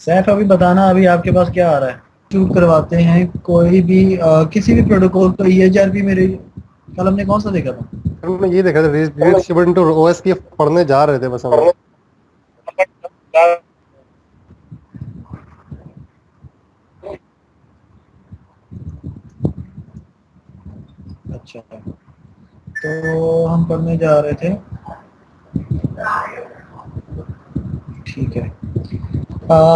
सैफ अभी बताना, अभी आपके पास क्या आ रहा है? शूट करवाते हैं कोई भी किसी भी प्रोटोकॉल को EHRP मेरे कल हमने कौन सा देखा था? सर मैं ये देखा था रीड शिफ्ट टू OSPF पढ़ने जा रहे थे बस हम। अच्छा, तो हम पढ़ने जा रहे थे। ठीक है।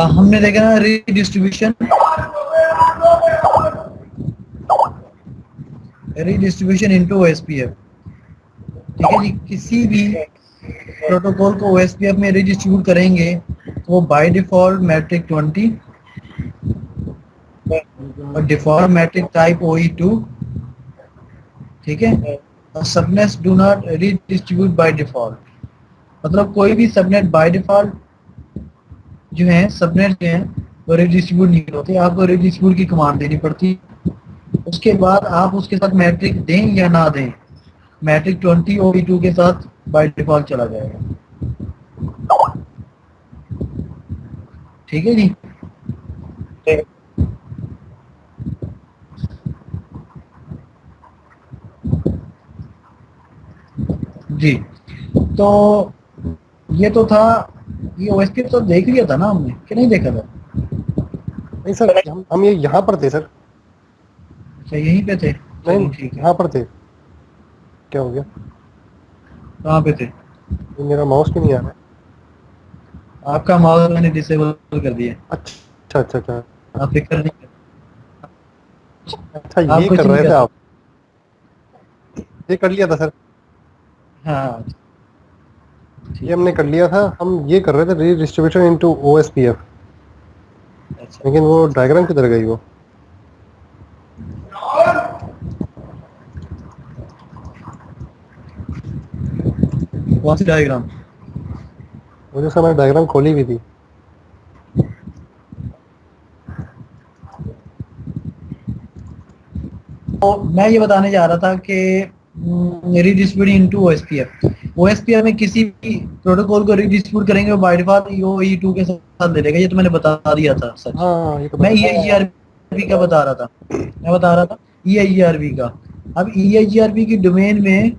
हमने देखा ना रीडिस्ट्रीब्यूशन, रीडिस्ट्रीब्यूशन इनटू OSPF। ठीक है जी, किसी भी प्रोटोकॉल को OSPF में रीडिस्ट्रीब्यूट करेंगे तो वो बाय डिफॉल्ट मैट्रिक 20 और डिफॉल्ट मैट्रिक टाइप OE2। ठीक है, और subnets do not redistribute by default, मतलब कोई भी सबनेट बाय डिफॉल्ट जो है, सबनेट जो है वो रीडिस्ट्रीब्यूट नहीं होते, आपको रीडिस्ट्रीब्यूट की कमांड देनी पड़ती है। उसके बाद आप उसके साथ मैट्रिक दें या ना दें, मैट्रिक 20 OE2 के साथ बाय डिफॉल्ट चला जाएगा। ठीक है जी। जी, तो ये तो था, ये OSPF तो देख लिया था ना हमने कि नहीं देखा था? नहीं सर, हम ये यहाँ पर थे सर। अच्छा, यहीं पे थे? नहीं, चलिए ठीक है। यहाँ पर थे। क्या हो गया? कहाँ पे थे? ये मेरा माउस क्यों नहीं आ रहा है? आपका माउस मैंने डिसेबल कर दिया। अच्छा अच्छा अच्छा। आप फिक्र नहीं कर, अच्छा आप ये कुछ कर नहीं रहे थे कर। आप। ये कर लिया था सर। हाँ ये ठीक है हमने जी। कर लिया था, हम ये कर रहे थे रीडिस्ट्रीब्यूशन इनटू OSPF। अच्छा, लेकिन वो डायग्राम किधर गई वो? कौन सी डायग्राम? वो जो सर मैंने डायग्राम खोली हुई थी। तो मैं ये बताने जा रहा था कि रीडिस्ट्रीब्यूट इनटू OSPF, OSPF में किसी भी प्रोटोकॉल को रीडिस्ट्रीब्यूट करेंगे वो बाय डिफॉल्ट OE2 के साथ ले लेगा। ये तो मैंने बता दिया था सच। हाँ ये तो मैं बता दिया। EIGRP का बता रहा था, मैं बता रहा था EIGRP का। अब EIGRP की डोमेन में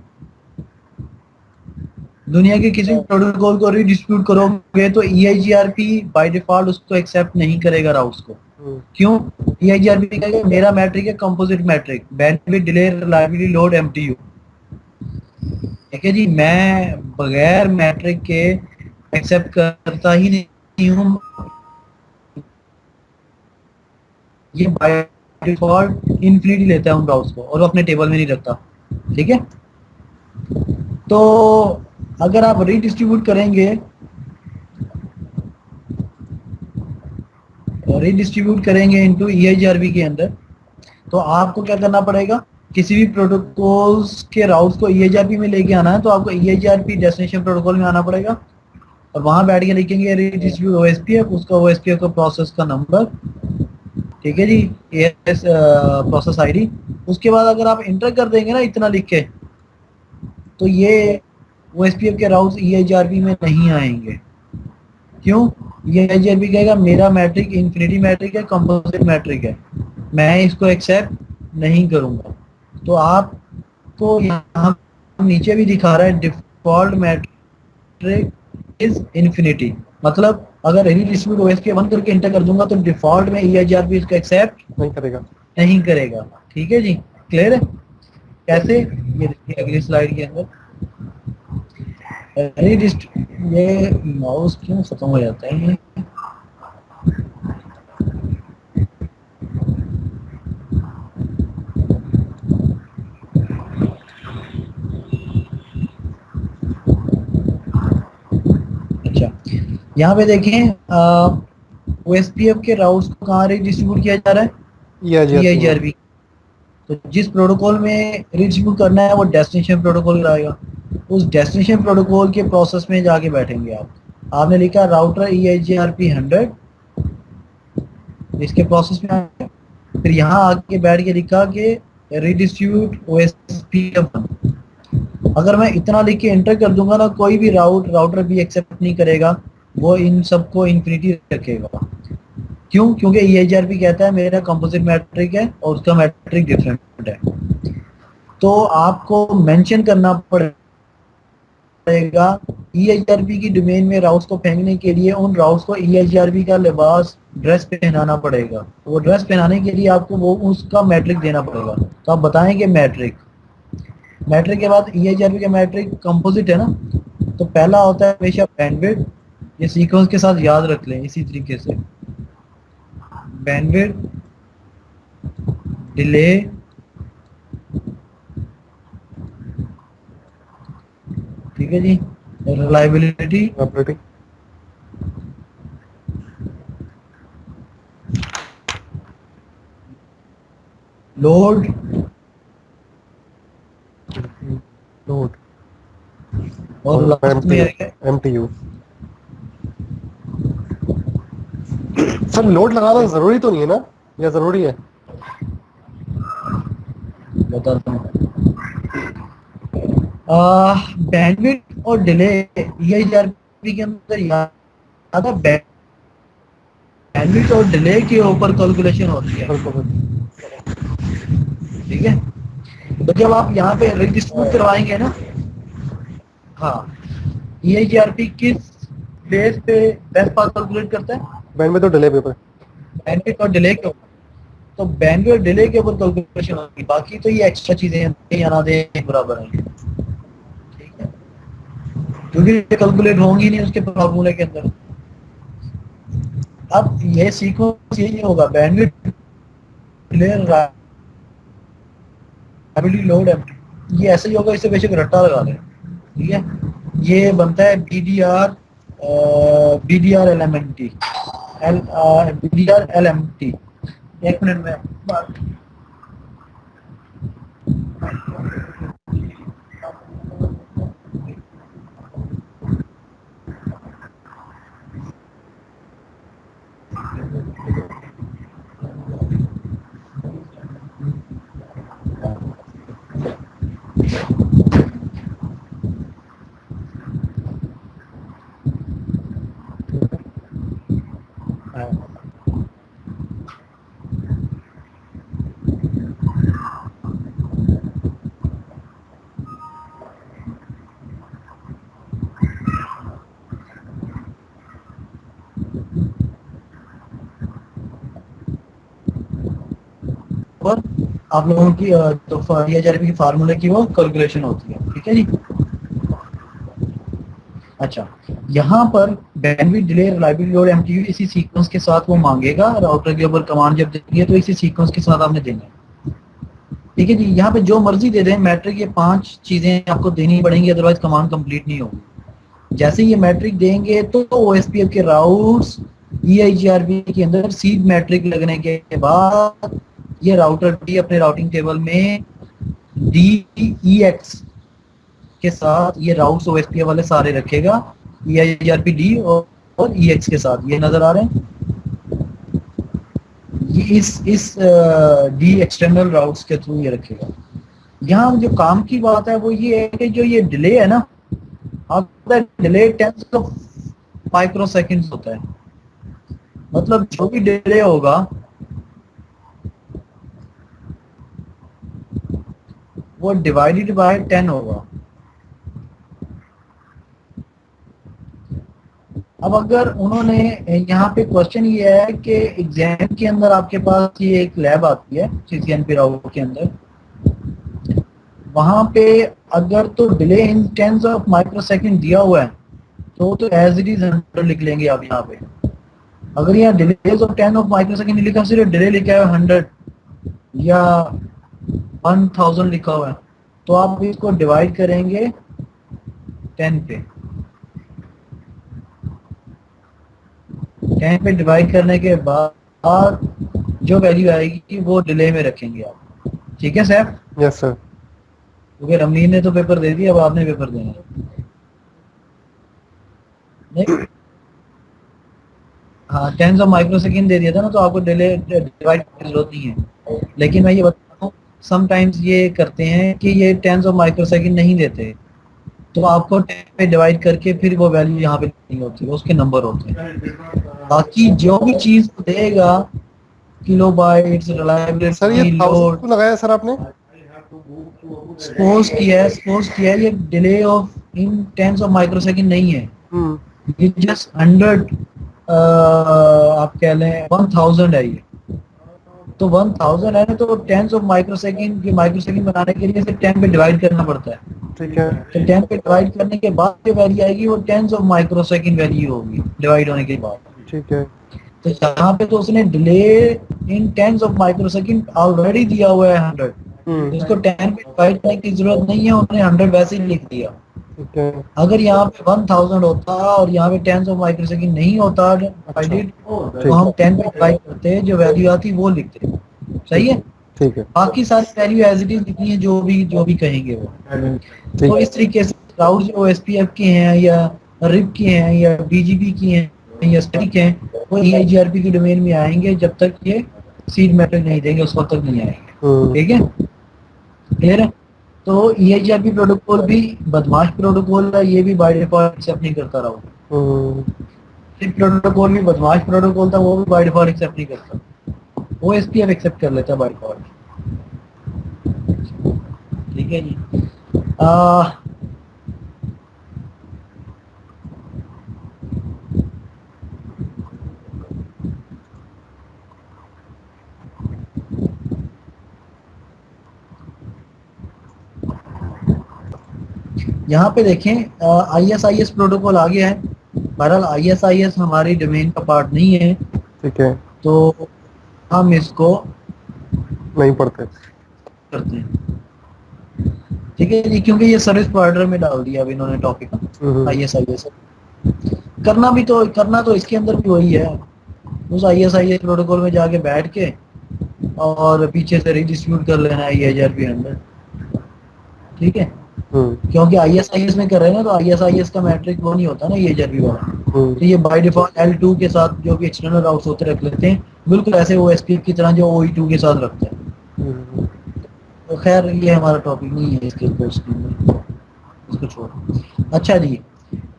दुनिया के किसी भी प्रोटोकॉल को रीडिस्ट्रीब्यूट करोगे तो EIGRP बाय डिफॉल्ट उसको एक्सेप्ट नहीं करेगा राउट्स को। हम्म। क्यों? EIGRP कहेगा मेरा मैट्रिक है composite metric, bandwidth, delay, reliability, load, MTU। ठीक है जी, मैं बगैर मैट्रिक के एक्सेप्ट करता ही नहीं हूँ, ये बाय डिफॉल्ट इन्फिनिटी लेता है उन राउट्स को और वो अपने टेबल में नहीं रखता। ठीक है, तो अगर आप रीडिस्ट्रीब्यूट करेंगे, रीडिस्ट्रीब्यूट करेंगे इनटू EIGRP के अंदर, तो आपको क्या करना पड़ेगा? किसी भी प्रोटोकॉल्स के राउट्स को EIGRP में लेके आना है तो आपको EIGRP डेस्टिनेशन प्रोटोकॉल में आना पड़ेगा और वहां बैठ के लिखेंगे रीडिस्ट्रीब्यूट OSPF, उसका OSPF का प्रोसेस का नंबर। ठीक है जी, AS प्रोसेस ID। उसके बाद अगर आप इंटर कर देंगे ना इतना लिख के, तो ये OSPF के राउट्स EIGRP में नहीं आएंगे। क्यों? EIGRP कहेगा मेरा मैट्रिक इन्फिनिटी मैट्रिक है, कंपोजिट मैट्रिक है, मैं इसको एक्सेप्ट नहीं करूंगा। तो आपको यहाँ नीचे भी दिखा रहा है डिफॉल्ट मैट्रिक इज इन्फिनिटी, मतलब अगर रीडिस्ट्रीब्यूट OSPF 1 करके इंटर कर दूंगा तो डिफॉल्ट में EIGRP इसको एक्सेप्ट नहीं करेगा। नहीं करेगा। ठीक है जी, क्लियर है? कैसे? ये देखिए अगली स्लाइड के अंदर रीडिस्ट, ये माउस क्यों खत्म हो जाता है? अच्छा, यहाँ पे देखें OSPF के राउट्स को कहाँ डिस्ट्रीब्यूट किया जा रहा है? EIGRP में। EIGRP। तो जिस प्रोटोकॉल में डिस्ट्रीब्यूट करना है वो डेस्टिनेशन प्रोटोकॉल कराएगा, उस डेस्टिनेशन प्रोटोकॉल के प्रोसेस में जाके बैठेंगे आप। आपने लिखा राउटर EIGRP 100, इसके प्रोसेस में आए, फिर यहाँ आके बैठ के लिखा कि रीडिस्ट्रीब्यूट OSPF 1। अगर मैं इतना लिख के एंटर कर दूंगा ना, कोई भी राउटर भी एक्सेप्ट नहीं करेगा, वो इन सबको इन्फिनिटी रखेगा। क्यों? क्योंकि EIGRP कहता है मेरा कंपोजिट मैट्रिक है और उसका मैट्रिक डिफरेंट है। तो आपको मेंशन करना पड़ेगा EIGRP की डोमेन में राउट्स को फेंकने के लिए उन राउट्स को EIGRP का लिबास ड्रेस पहनाना पड़ेगा। वो ड्रेस पहनाने के लिए आपको वो उसका मैट्रिक देना पड़ेगा। तो आप बताएंगे मैट्रिक के बाद EIGRP का मैट्रिक कंपोजिट है ना, तो पहला होता है हमेशा बैंडविड्थ। ये सीक्वेंस के साथ याद रख लें इसी तरीके से, बैंडविड्थ, डिले, ठीक है जी, रिलायबिलिटी, अपडेटिंग, लोड लोड और लास्ट में है MTU। सर लोड लगाना जरूरी तो नहीं है ना, या जरूरी है? बताता हूँ। बैंडविड्थ और डिले EIGRP के अंदर याद है, बैंडविड्थ और डिले के ऊपर कैलकुलेशन होती है, ठीक है। तो जब आप यहाँ पे रजिस्टर करवाएंगे ना, हाँ, EIGRP किस बेस पे बेस्ट पाथ कैलकुलेट करता है? बैंडविड्थ और डिले पेपर। बैंडविड्थ और डिले के ऊपर। तो बैंडविड्थ और डिले के ऊपर कैलकुलेशन होगी, बाकी तो ये एक्स्ट्रा चीजें हैं, या ना दे बराबर हैं, ठीक है, क्योंकि ये कैलकुलेट होंगी नहीं उसके फॉर्मूले के अंदर। अब ये सीक्वेंस यही होगा, बैंडविड्थ, डिले, रिलायबिलिटी, लोड, ये ऐसे ही होगा। इसे बेशक रट्टा लगा लें, ठीक है। ये बनता है BDR LMNT, BDR LMT। एक मिनट में पर आप लोगों की तो EIGRP की फार्मूले की वो कैलकुलेशन होती है, ठीक है जी। अच्छा, यहाँ पर bandwidth, delay, reliability, load, MTU इसी सीक्वेंस के साथ वो मांगेगा। राउटर के ऊपर कमांड जब देंगे तो इसी सीक्वेंस के साथ आपने देना है, ठीक है जी। यहाँ पे जो मर्जी दे दें मैट्रिक, ये 5 चीजें आपको देनी पड़ेंगी, अदरवाइज कमांड कंप्लीट नहीं होगी। जैसे ये मैट्रिक देंगे तो OSPF के राउट्स EIGRP के अंदर सीड मैट्रिक लगने के बाद ये राउटर भी अपने राउटिंग टेबल में DEX के साथ ये राउट्स OSPF वाले सारे रखेगा, EIGRP D और EX के साथ। ये नजर आ रहे हैं, ये इस D एक्सटर्नल राउट्स के थ्रू ये रखेगा। यहाँ जो काम की बात है वो ये है कि जो ये डिले है ना, आपका डिले 10 ऑफ माइक्रो सेकेंड्स होता है। मतलब जो भी डिले होगा वो डिवाइडेड बाय 10 होगा। अब अगर उन्होंने यहाँ पे क्वेश्चन ये है कि एग्जाम के अंदर आपके पास ये एक लैब आती है CCNP राउट के अंदर, वहां पे अगर तो delay in 10 of micro second दिया हुआ है तो एज इट इज 100 लिख लेंगे आप यहाँ पे। अगर यहाँ delays of 10 of micro second नहीं लिखा, सिर्फ डिले लिखा है 100 या 1000 लिखा हुआ है, तो आप इसको डिवाइड करेंगे 10 पे। 10 पे डिवाइड करने के बाद जो वैल्यू आएगी वो डिले में रखेंगे आप, ठीक है सर? Yes sir. क्योंकि रमनीन ने तो पेपर दे दिया, अब आपने पेपर देना है। नहीं, हाँ, 10 ऑफ माइक्रो सेकेंड दे दिया था ना, तो आपको डिले डिवाइड करने की जरूरत नहीं है। लेकिन मैं ये बता रहा हूँ समटाइम्स ये करते हैं कि ये 10 ऑफ माइक्रो सेकेंड नहीं देते, तो आपको 10 पे डिवाइड करके फिर वो वैल्यू यहाँ पे नहीं होती है, उसके नंबर होते हैं। बाकी जो भी चीज देगा, किलो बाइट्स, सर ये रिलायबिलिटी, 1000 लोड, क्यों लगाया सर आपने? सपोज किया है, ये delay of in tens of micro second नहीं है, हम्म। ये जस्ट 100, आप कह लें 1000 है ये। तो 1000 है ना, तो टेंस ऑफ माइक्रो सेकंड, की माइक्रो सेकंड बनाने के लिए सिर्फ 10 पे डिवाइड करना पड़ता है। ठीक है। तो 10 पे डिवाइड करने के बाद जो वैल्यू आएगी वो tens of micro second value होगी डिवाइड होने के बाद। ठीक है। तो यहाँ पे तो उसने delay in tens of micro second already दिया हुआ है 100, हम्म। इसको 10 पे डिवाइड करने की जरूरत नहीं है, उन्होंने 100 वैसे ही लिख दिया। ठीक है। अगर यहाँ पे 1000 होता और यहाँ पे टेंस ऑफ माइक्रो सेकंड नहीं होता अच्छा। डिवाइडेड, तो ठीक हम 10 पे डिवाइड करते, जो वैल्यू आती वो लिखते। सही है। ठीक है। बाकी सारी वैल्यू एज इट इज लिखनी है, जो भी कहेंगे वो। ठीक तो इस तरीके से क्लाउड जो एसपीएफ के हैं या रिप के हैं या बीजीपी की हैं या स्टिक हैं, वो ईआईजीआरपी की डोमेन में आएंगे, जब तक ये सीड मैट्रिक नहीं देंगे उस वक्त तक नहीं आएंगे। ठीक है, क्लियर है। तो ईआईजीआरपी प्रोटोकॉल भी बदमाश प्रोटोकॉल है, ये भी बाय डिफॉल्ट एक्सेप्ट नहीं करता रहा। रिप प्रोटोकॉल भी बदमाश प्रोटोकॉल था, वो भी बाय डिफॉल्ट एक्सेप्ट नहीं करता, वो एसपीएफ एक्सेप्ट कर लेता है बाय डिफॉल्ट। ठीक है जी। यहाँ पे देखें ISIS प्रोटोकॉल आ गया है। बहरहाल ISIS हमारी डोमेन का पार्ट नहीं है, ठीक है। तो हम इसको नहीं पढ़ते। करते हैं। ठीक है जी, क्योंकि ये सर्विस प्रोवाइडर में डाल दिया अब इन्होंने टॉपिक ISIS। करना तो इसके अंदर भी वही है, उस ISIS प्रोटोकॉल में जाके बैठ के और पीछे से रिडिस्ट्रीब्यूट कर लेना है EIGRP 100। ठीक है, क्योंकि ISIS में कर रहे हैं ना, तो ISIS का मैट्रिक वो नहीं होता ना EIGRP वाला, तो ये बाय डिफॉल्ट L2 के साथ जो भी एक्सटर्नल राउट्स होते रख लेते हैं, बिल्कुल ऐसे वो SPF की तरह जो OE2 के साथ रखते हैं। तो खैर ये हमारा टॉपिक नहीं है इसके कोर्स के अंदर, इसको छोड़। अच्छा जी,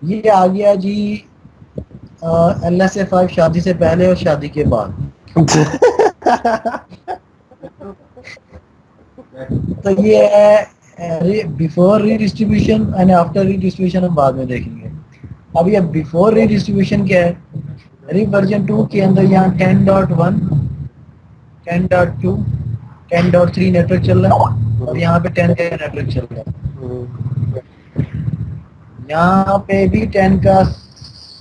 ये आ गया जी LSA5 शादी से पहले और शादी के बाद। तो ये है before redistribution and after redistribution, हम बाद में देखेंगे। अब ये बिफोर रीडिस्ट्रीब्यूशन क्या है, रिप वर्जन 2 के अंदर यहाँ 10.1, 10.2, 10.3 नेटवर्क चल रहा है और यहाँ पे 10 का नेटवर्क चल रहा है। यहाँ पे भी 10 का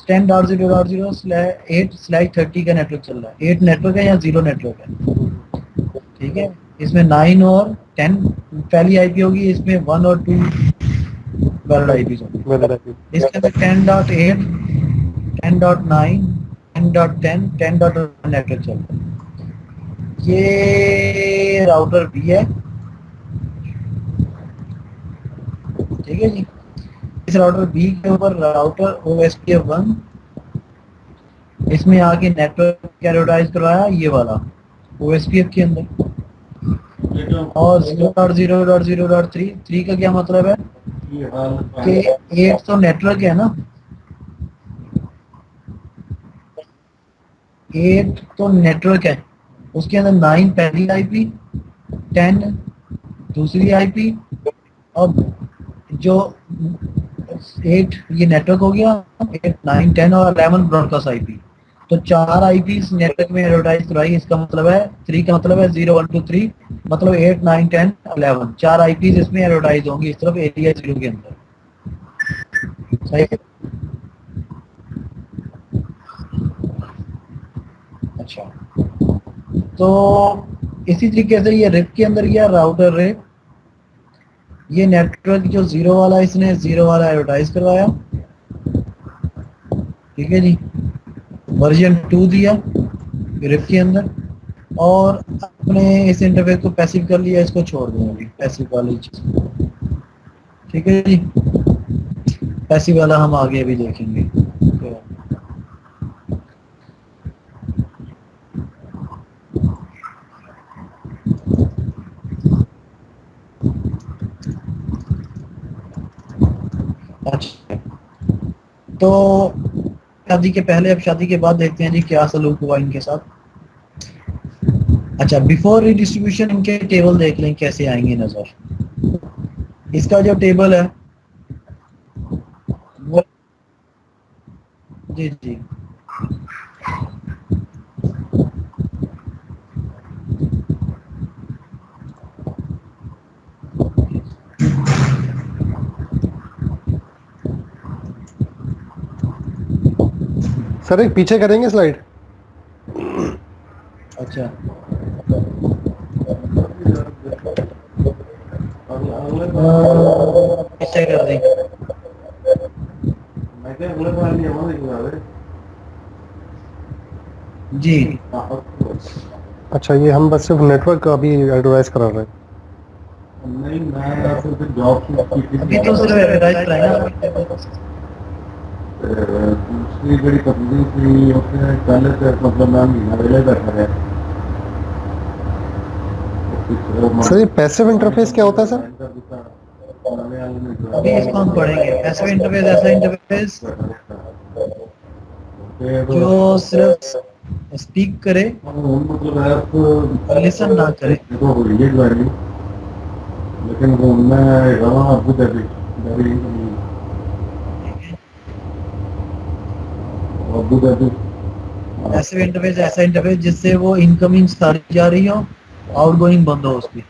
10.0.0/8/30 का नेटवर्क चल रहा है। 8 नेटवर्क है या 0 नेटवर्क है। ठीक है, इसमें 9 और 10 पहली आईपी होगी, इसमें 1 और 2 वैलिड आईपी होगी। इसके अंदर 10.8, 10.9, 10.10, 10.1 नेटवर्क चल रहा है। ये राउटर भी है। ठीक है जी, इस राउटर बी के ऊपर राउटर OSPF1, इसमें आके नेटवर्क एडवर्टाइज करवाया ये वाला OSPF के अंदर। और 0.0.0.3 का क्या मतलब है कि 8 तो नेटवर्क है ना, 8 तो नेटवर्क है, उसके अंदर 9 पहली आईपी, 10 दूसरी आईपी, और जो 8 ये नेटवर्क हो गया, 8, 9, 10 और 11 ब्रॉडकास्ट आईपी। तो 4 आईपी नेटवर्क में एडवर्टाइज करवाई, इसका मतलब है 3 का मतलब है 0, 1, 2, 3, मतलब 8, 9, 10, 11 4 आईपी इसमें एडवर्टाइज होंगी इस तरफ एरिया 0 के अंदर। सही है। अच्छा, तो इसी तरीके से ये रिप के अंदर गया राउटर रिप, ये नेटवर्क जो 0 वाला, इसने 0 वाला एडवर्टाइज करवाया। ठीक है जी, वर्जन 2 दिया रिप के अंदर, और अपने इस इंटरफेस को पैसिव कर लिया, इसको छोड़ दूंगा अभी पैसिव वाली चीज। ठीक है जी, पैसिव वाला हम आगे अभी देखेंगे। तो शादी के पहले, अब शादी के बाद देखते हैं जी क्या सलूक हुआ इनके साथ। अच्छा, बिफोर रिडिस्ट्रीब्यूशन इनके टेबल देख लें कैसे आएंगे नजर। इसका जो टेबल है वो, जी जी, सर एक पीछे करेंगे स्लाइड। अच्छा कैसे कर दें? जी, अच्छा, ये हम बस सिर्फ नेटवर्क का अभी एडवाइस करा रहे हैं। नहीं, मैं सिर्फ जॉब की अभी तो सिर्फ एडवर्टाइज कराएंगे। दूसरी बड़ी तकलीफ थी उसने पहले से मतलब मैं महीना पहले बैठा है। सर ये पैसिव इंटरफेस क्या होता है सर? अभी इसको हम पढ़ेंगे। पैसिव इंटरफेस ऐसा इंटरफेस जो सिर्फ स्पीक करे, मतलब लिसन ना करे। तो हो रही है ज्वाइनिंग, लेकिन वो मैं रहा Abu Dhabi Abu Dhabi. Passive interface ऐसा इंटरफेस जिससे वो इनकमिंग सारी जा रही हो, आउटगोइंग बंद हो उसकी।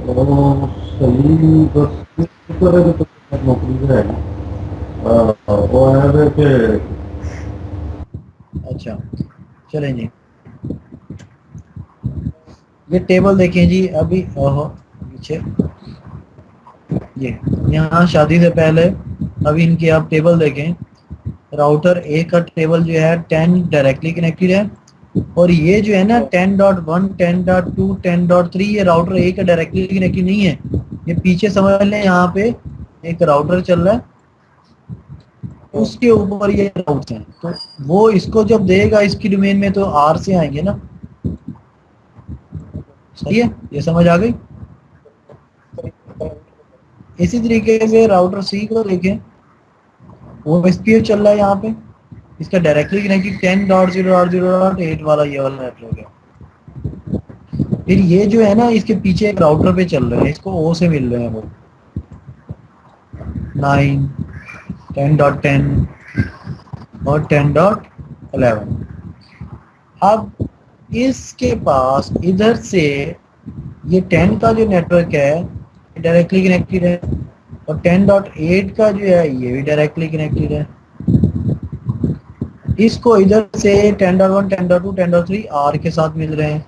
तो सही बस इस तरह की तो नौकरी है वो है कि अच्छा चलें जी, ये टेबल देखें जी अभी। ओहो पीछे, ये यहाँ शादी से पहले अभी इनके आप टेबल देखें। राउटर ए का टेबल जो है 10 डायरेक्टली कनेक्टेड है, और ये जो है ना 10.1, 10.2, 10.3 ये राउटर ए का डायरेक्टली कनेक्टेड नहीं है। ये पीछे समझ लें यहाँ पे एक राउटर चल रहा है, उसके ऊपर ये राउटर है, तो वो इसको जब देगा इसकी डोमेन में तो आर से आएंगे ना। सही है, ये समझ आ गई। इसी तरीके से राउटर सी को देखें, वो एसपीएफ चल रहा है यहाँ पे, इसका डायरेक्टली कनेक्टेड 10.0.0.8 वाला ये वाला नेटवर्क है। फिर ये जो है ना इसके पीछे एक राउटर पे चल रहे हैं, इसको ओ से मिल रहे हैं वो 9, 10.10 और 10.11। अब इसके पास इधर से ये 10 का जो नेटवर्क है डायरेक्टली कनेक्टेड है, और 10.8 का जो है ये भी डायरेक्टली कनेक्टेड है। इसको इधर से 10.1, 10.2, 10.3 आर के साथ मिल रहे हैं,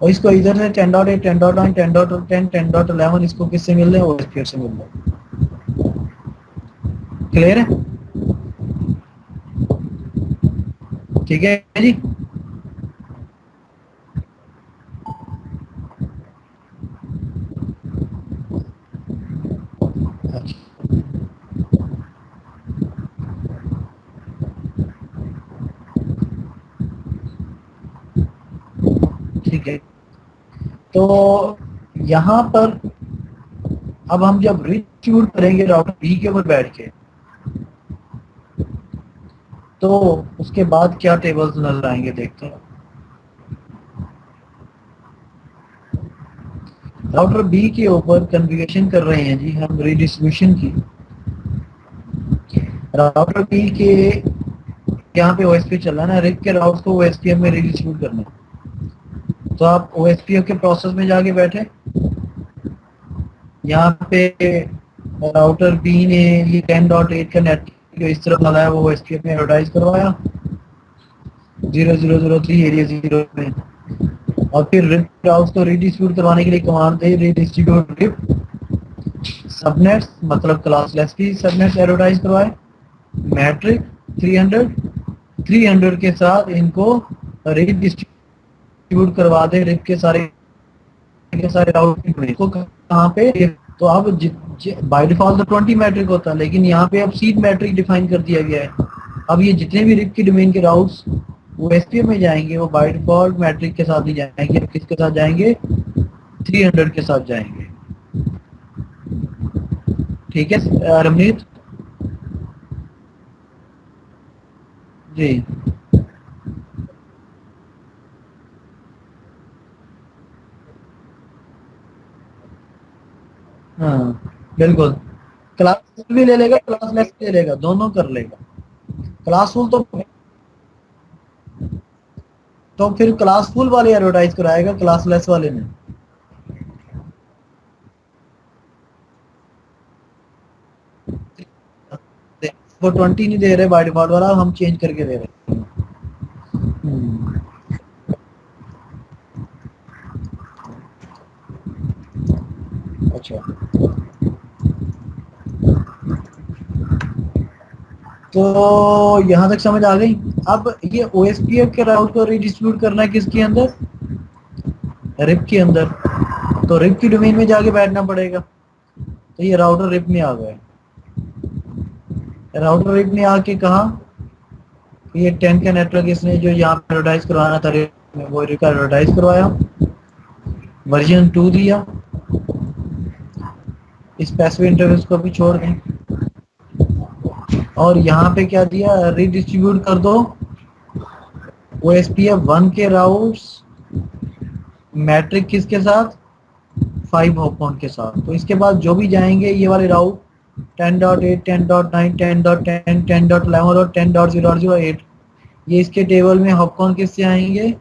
और इसको इधर से 10.8, 10.9, 10.10, 10.11 इसको किससे मिल रहे हैं? ओएसपीएफ से मिल रहे हैं। क्लियर है? ठीक है जी। ठीक है, तो यहाँ पर अब हम जब रिट्यूट करेंगे राउटर बी के ऊपर बैठ के, तो उसके बाद क्या टेबल्स नजर आएंगे देखते हैं। राउटर बी के ऊपर कॉन्फ़िगरेशन कर रहे हैं जी हम रिडिस्ट्रीब्यूशन की। राउटर बी के यहाँ पे ओएसपी चल रहा है ना, रिप के राउट्स को ओएसपीएफ में रिडिस्ट्रीब्यूट करना है। तो आप ओएसपीएफ के प्रोसेस में जाके बैठे, यहाँ पे राउटर बी ने ये 10.8 का नेट जो इस तरफ लगाया वो ओएसपीएफ में एडवर्टाइज करवाया 0003 एरिया 0 में, और फिर रिप राउट्स को रिडिस्ट्रीब्यूट करवाने के लिए कमांड दे रिडिस्ट्रीब्यूट रिप सबनेट्स, मतलब क्लासलेस की सबनेट्स एडवर्टाइज करवाए। मैट्रिक 300 के साथ इनको रिडिस्ट्रीब्यूट करवा दे रिप के सारे राउट को कहाँ पे। तो अब बाय डिफॉल्ट तो 20 मैट्रिक होता है, लेकिन यहाँ पे अब सीड मैट्रिक डिफाइन कर दिया गया है। अब ये जितने भी रिप की डोमेन के राउट्स वो एसपीएफ में जाएंगे वो बाय डिफॉल्ट मैट्रिक के साथ ही जाएंगे। अब किसके साथ जाएंगे? 300 के साथ जाएंगे। ठीक है रमनीत जी। हाँ बिल्कुल, क्लास फुल भी ले लेगा, क्लास लेस ले लेगा, दोनों कर लेगा। क्लास फुल तो फिर क्लास फुल वाले एडवर्टाइज कराएगा, क्लास लेस वाले ने। वो 20 नहीं दे रहे बाय डिफॉल्ट वाला, हम चेंज करके दे रहे हैं। हम्म, अच्छा तो यहाँ तक समझ आ गई। अब ये OSPF के राउट को रिडिस्ट्रीब्यूट करना है किसके अंदर, रिप के अंदर। तो रिप की डोमेन में जाके बैठना पड़ेगा। तो ये राउटर रिप में आ गए, राउटर रिप में आके कहा ये 10 का नेटवर्क इसने जो यहाँ पे एडवर्टाइज करवाना था रिप में, वो रिप का एडवर्टाइज करवाया, वर्जन 2 दिया, इस पैसिव इंटरफेस को भी छोड़ दें, और यहाँ पे क्या दिया, रिडिस्ट्रीब्यूट कर दो OSPF 1 के राउट्स मैट्रिक किसके साथ, 5 हॉप के साथ। तो इसके बाद जो भी जाएंगे ये वाले राउट 10.8, 10.9, 10.10, 10.11 और 10.0.08, ये इसके टेबल में हॉपकॉन किससे आएंगे,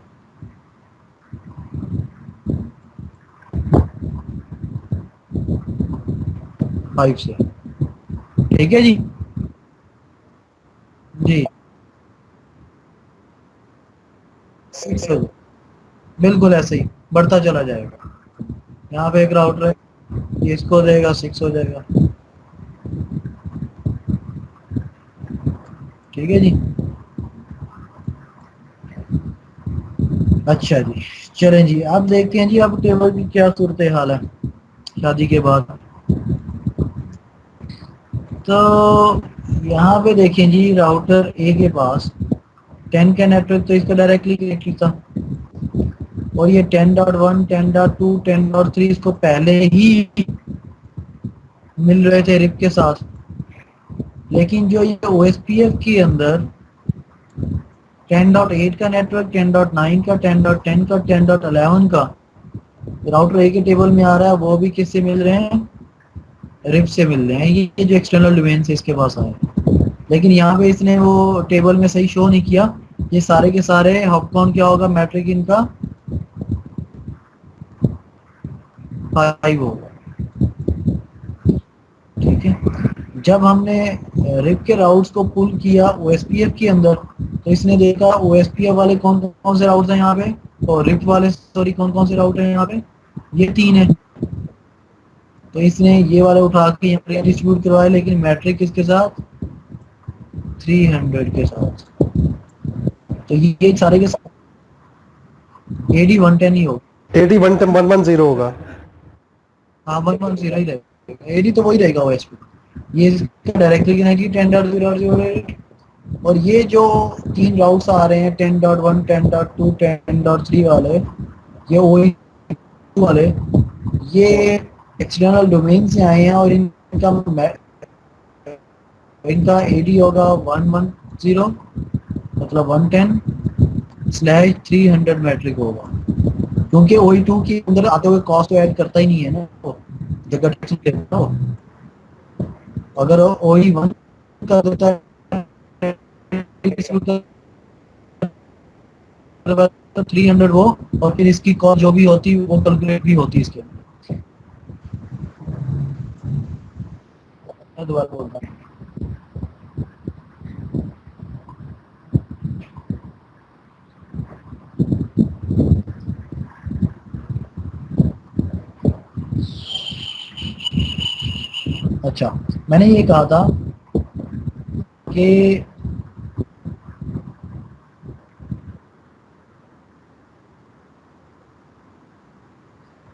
5 से। ठीक है जी जी 6 हो, बिल्कुल ऐसे ही बढ़ता चला जाएगा। यहाँ पे एक राउटर है, ये इसको देगा 6 हो जाएगा। ठीक है जी। अच्छा जी, चलें जी, अब देखते हैं जी अब टेबल की क्या सूरत हाल है शादी के बाद। तो यहाँ पे देखें जी, राउटर ए के पास 10 का नेटवर्क तो इसका डायरेक्टली कनेक्टेड था, और ये 10.1, 10.2, 10.3 इसको पहले ही मिल रहे थे रिप के साथ। लेकिन जो ये OSPF के अंदर 10.8 का नेटवर्क, 10.9 का, 10.10 का, 10.11 का राउटर ए के टेबल में आ रहा है, वो भी किससे मिल रहे हैं, रिप से मिल रहे हैं। ये जो एक्सटर्नल डोमेन से इसके पास आए, लेकिन यहाँ पे इसने वो टेबल में सही शो नहीं किया। ये सारे के सारे हॉपकॉन क्या होगा, मैट्रिक इनका 5 होगा। ठीक है, जब हमने रिप के राउट्स को पुल किया OSPF के अंदर, तो इसने देखा OSPF वाले कौन कौन से राउट्स हैं यहाँ पे, और रिप वाले सॉरी कौन कौन से राउट हैं यहाँ पे, ये 3 है। तो इसने ये वाले उठा के यहाँ पे डिस्ट्रीब्यूट करवाए, लेकिन मैट्रिक किसके साथ, 300 के साथ। तो ये सारे के साथ AD 110 ही होगा, AD 110 होगा। हाँ 110 ही रहेगा, AD तो वही रहेगा OSPF। ये डायरेक्टली कनेक्टेड 10.0.08, और ये जो 3 राउट्स आ रहे हैं 10.1, 10.2, 10.3 वाले, ये OSPF वाले, ये एक्सटर्नल डोमेन से आए हैं, और इनका AD होगा 110, मतलब 110/300 मैट्रिक होगा, क्योंकि OE2 के अंदर आते हुए कॉस्ट तो ऐड करता ही नहीं है ना, तो जगह टैक्स लेता हो। अगर OE1 का देता है तो 300 वो, और फिर इसकी कॉस्ट जो भी होती वो कैलकुलेट भी होती इसके अंदर। मैं दोबारा बोलता हूँ, अच्छा मैंने ये कहा था कि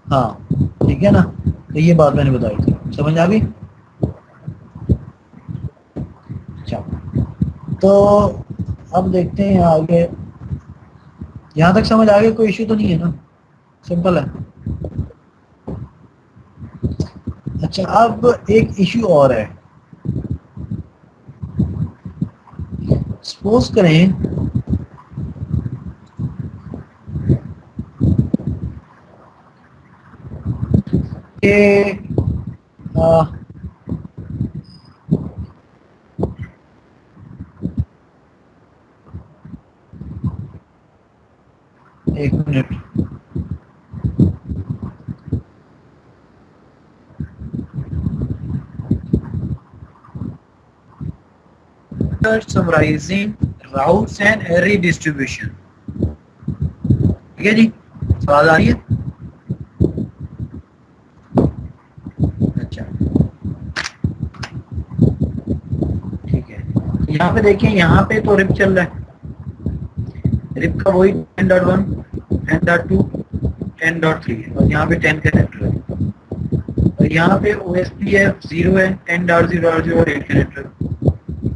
हाँ ठीक है ना, तो ये बात मैंने बताई थी, समझ आ गई। अच्छा तो अब देखते हैं आगे, यहाँ तक समझ आ गया, कोई इश्यू तो नहीं है ना, सिंपल है। अच्छा, अब एक इश्यू और है। सपोज करें कि आ, एक minute, summarising routes and array distribution. ठीक है जी, सवाल आ रही है? अच्छा, ठीक है। यहाँ पे देखिए, यहाँ पे तो रिप चल रहा है, रिप का वही 10.1, 10.2, 10.3 है, और यहाँ पे 10 कैरेक्टर है, और यहाँ पे OSPF 0 है, 10.0.0 और 8 कैरेक्टर।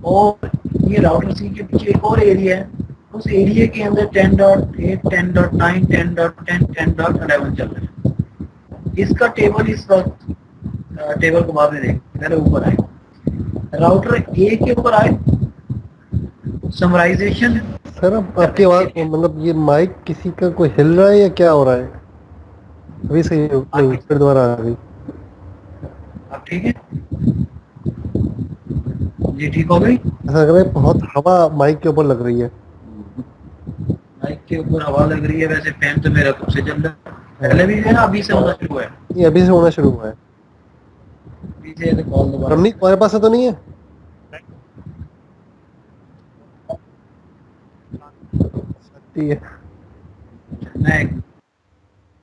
और ये राउटर सी के पीछे एक और एरिया है, उस एरिया के अंदर 10.8, 10.9, 10.10, 10.11 चल रहा है। इसका टेबल इस वक्त, टेबल को बाद में देखें, पहले ऊपर आए, राउटर ए के ऊपर आए, समराइजेशन। सर अब आपकी आवाज मतलब ये माइक किसी का कोई हिल रहा है या क्या हो रहा है? अभी सही नहीं, फिर दोबारा आ गई। अब ठीक है जी, ठीक हो गई। ऐसा लग रहा है बहुत हवा माइक के ऊपर लग रही है। माइक के ऊपर हवा लग रही है, वैसे फैन तो मेरा कब से चल रहा है, पहले भी है ना, अभी से होना शुरू है, ये अभी से होना शुरू हुआ है। अभी से तो कॉल दोबारा। रमनी तुम्हारे पास तो नहीं है? सकती है।